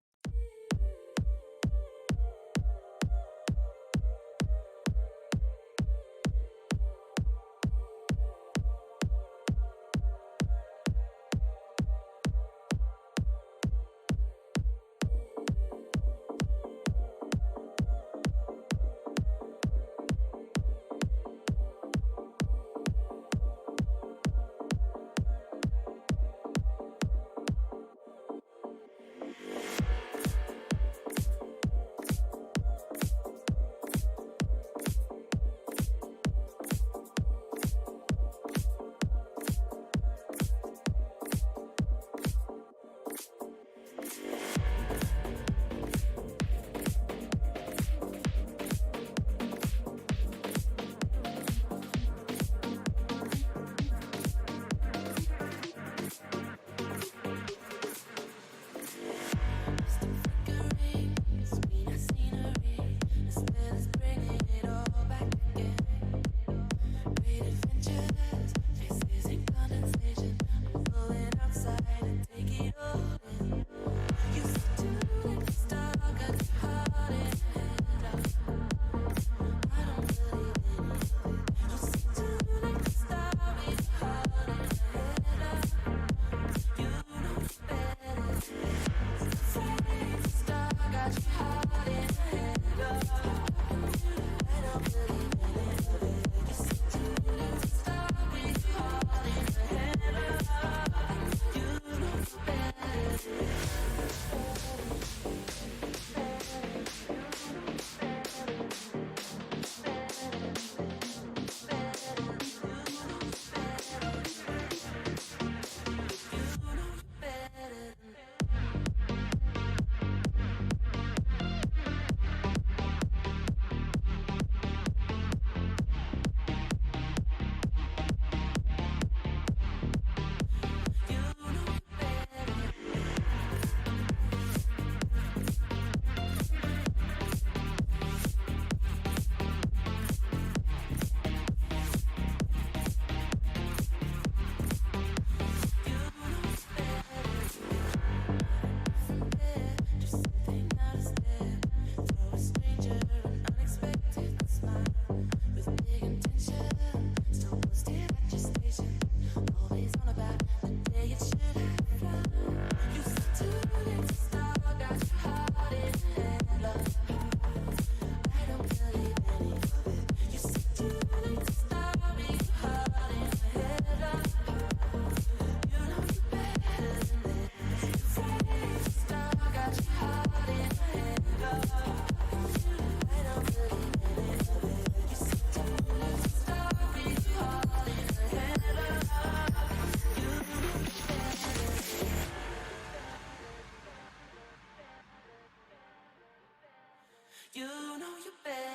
Speaker 1: You know you better.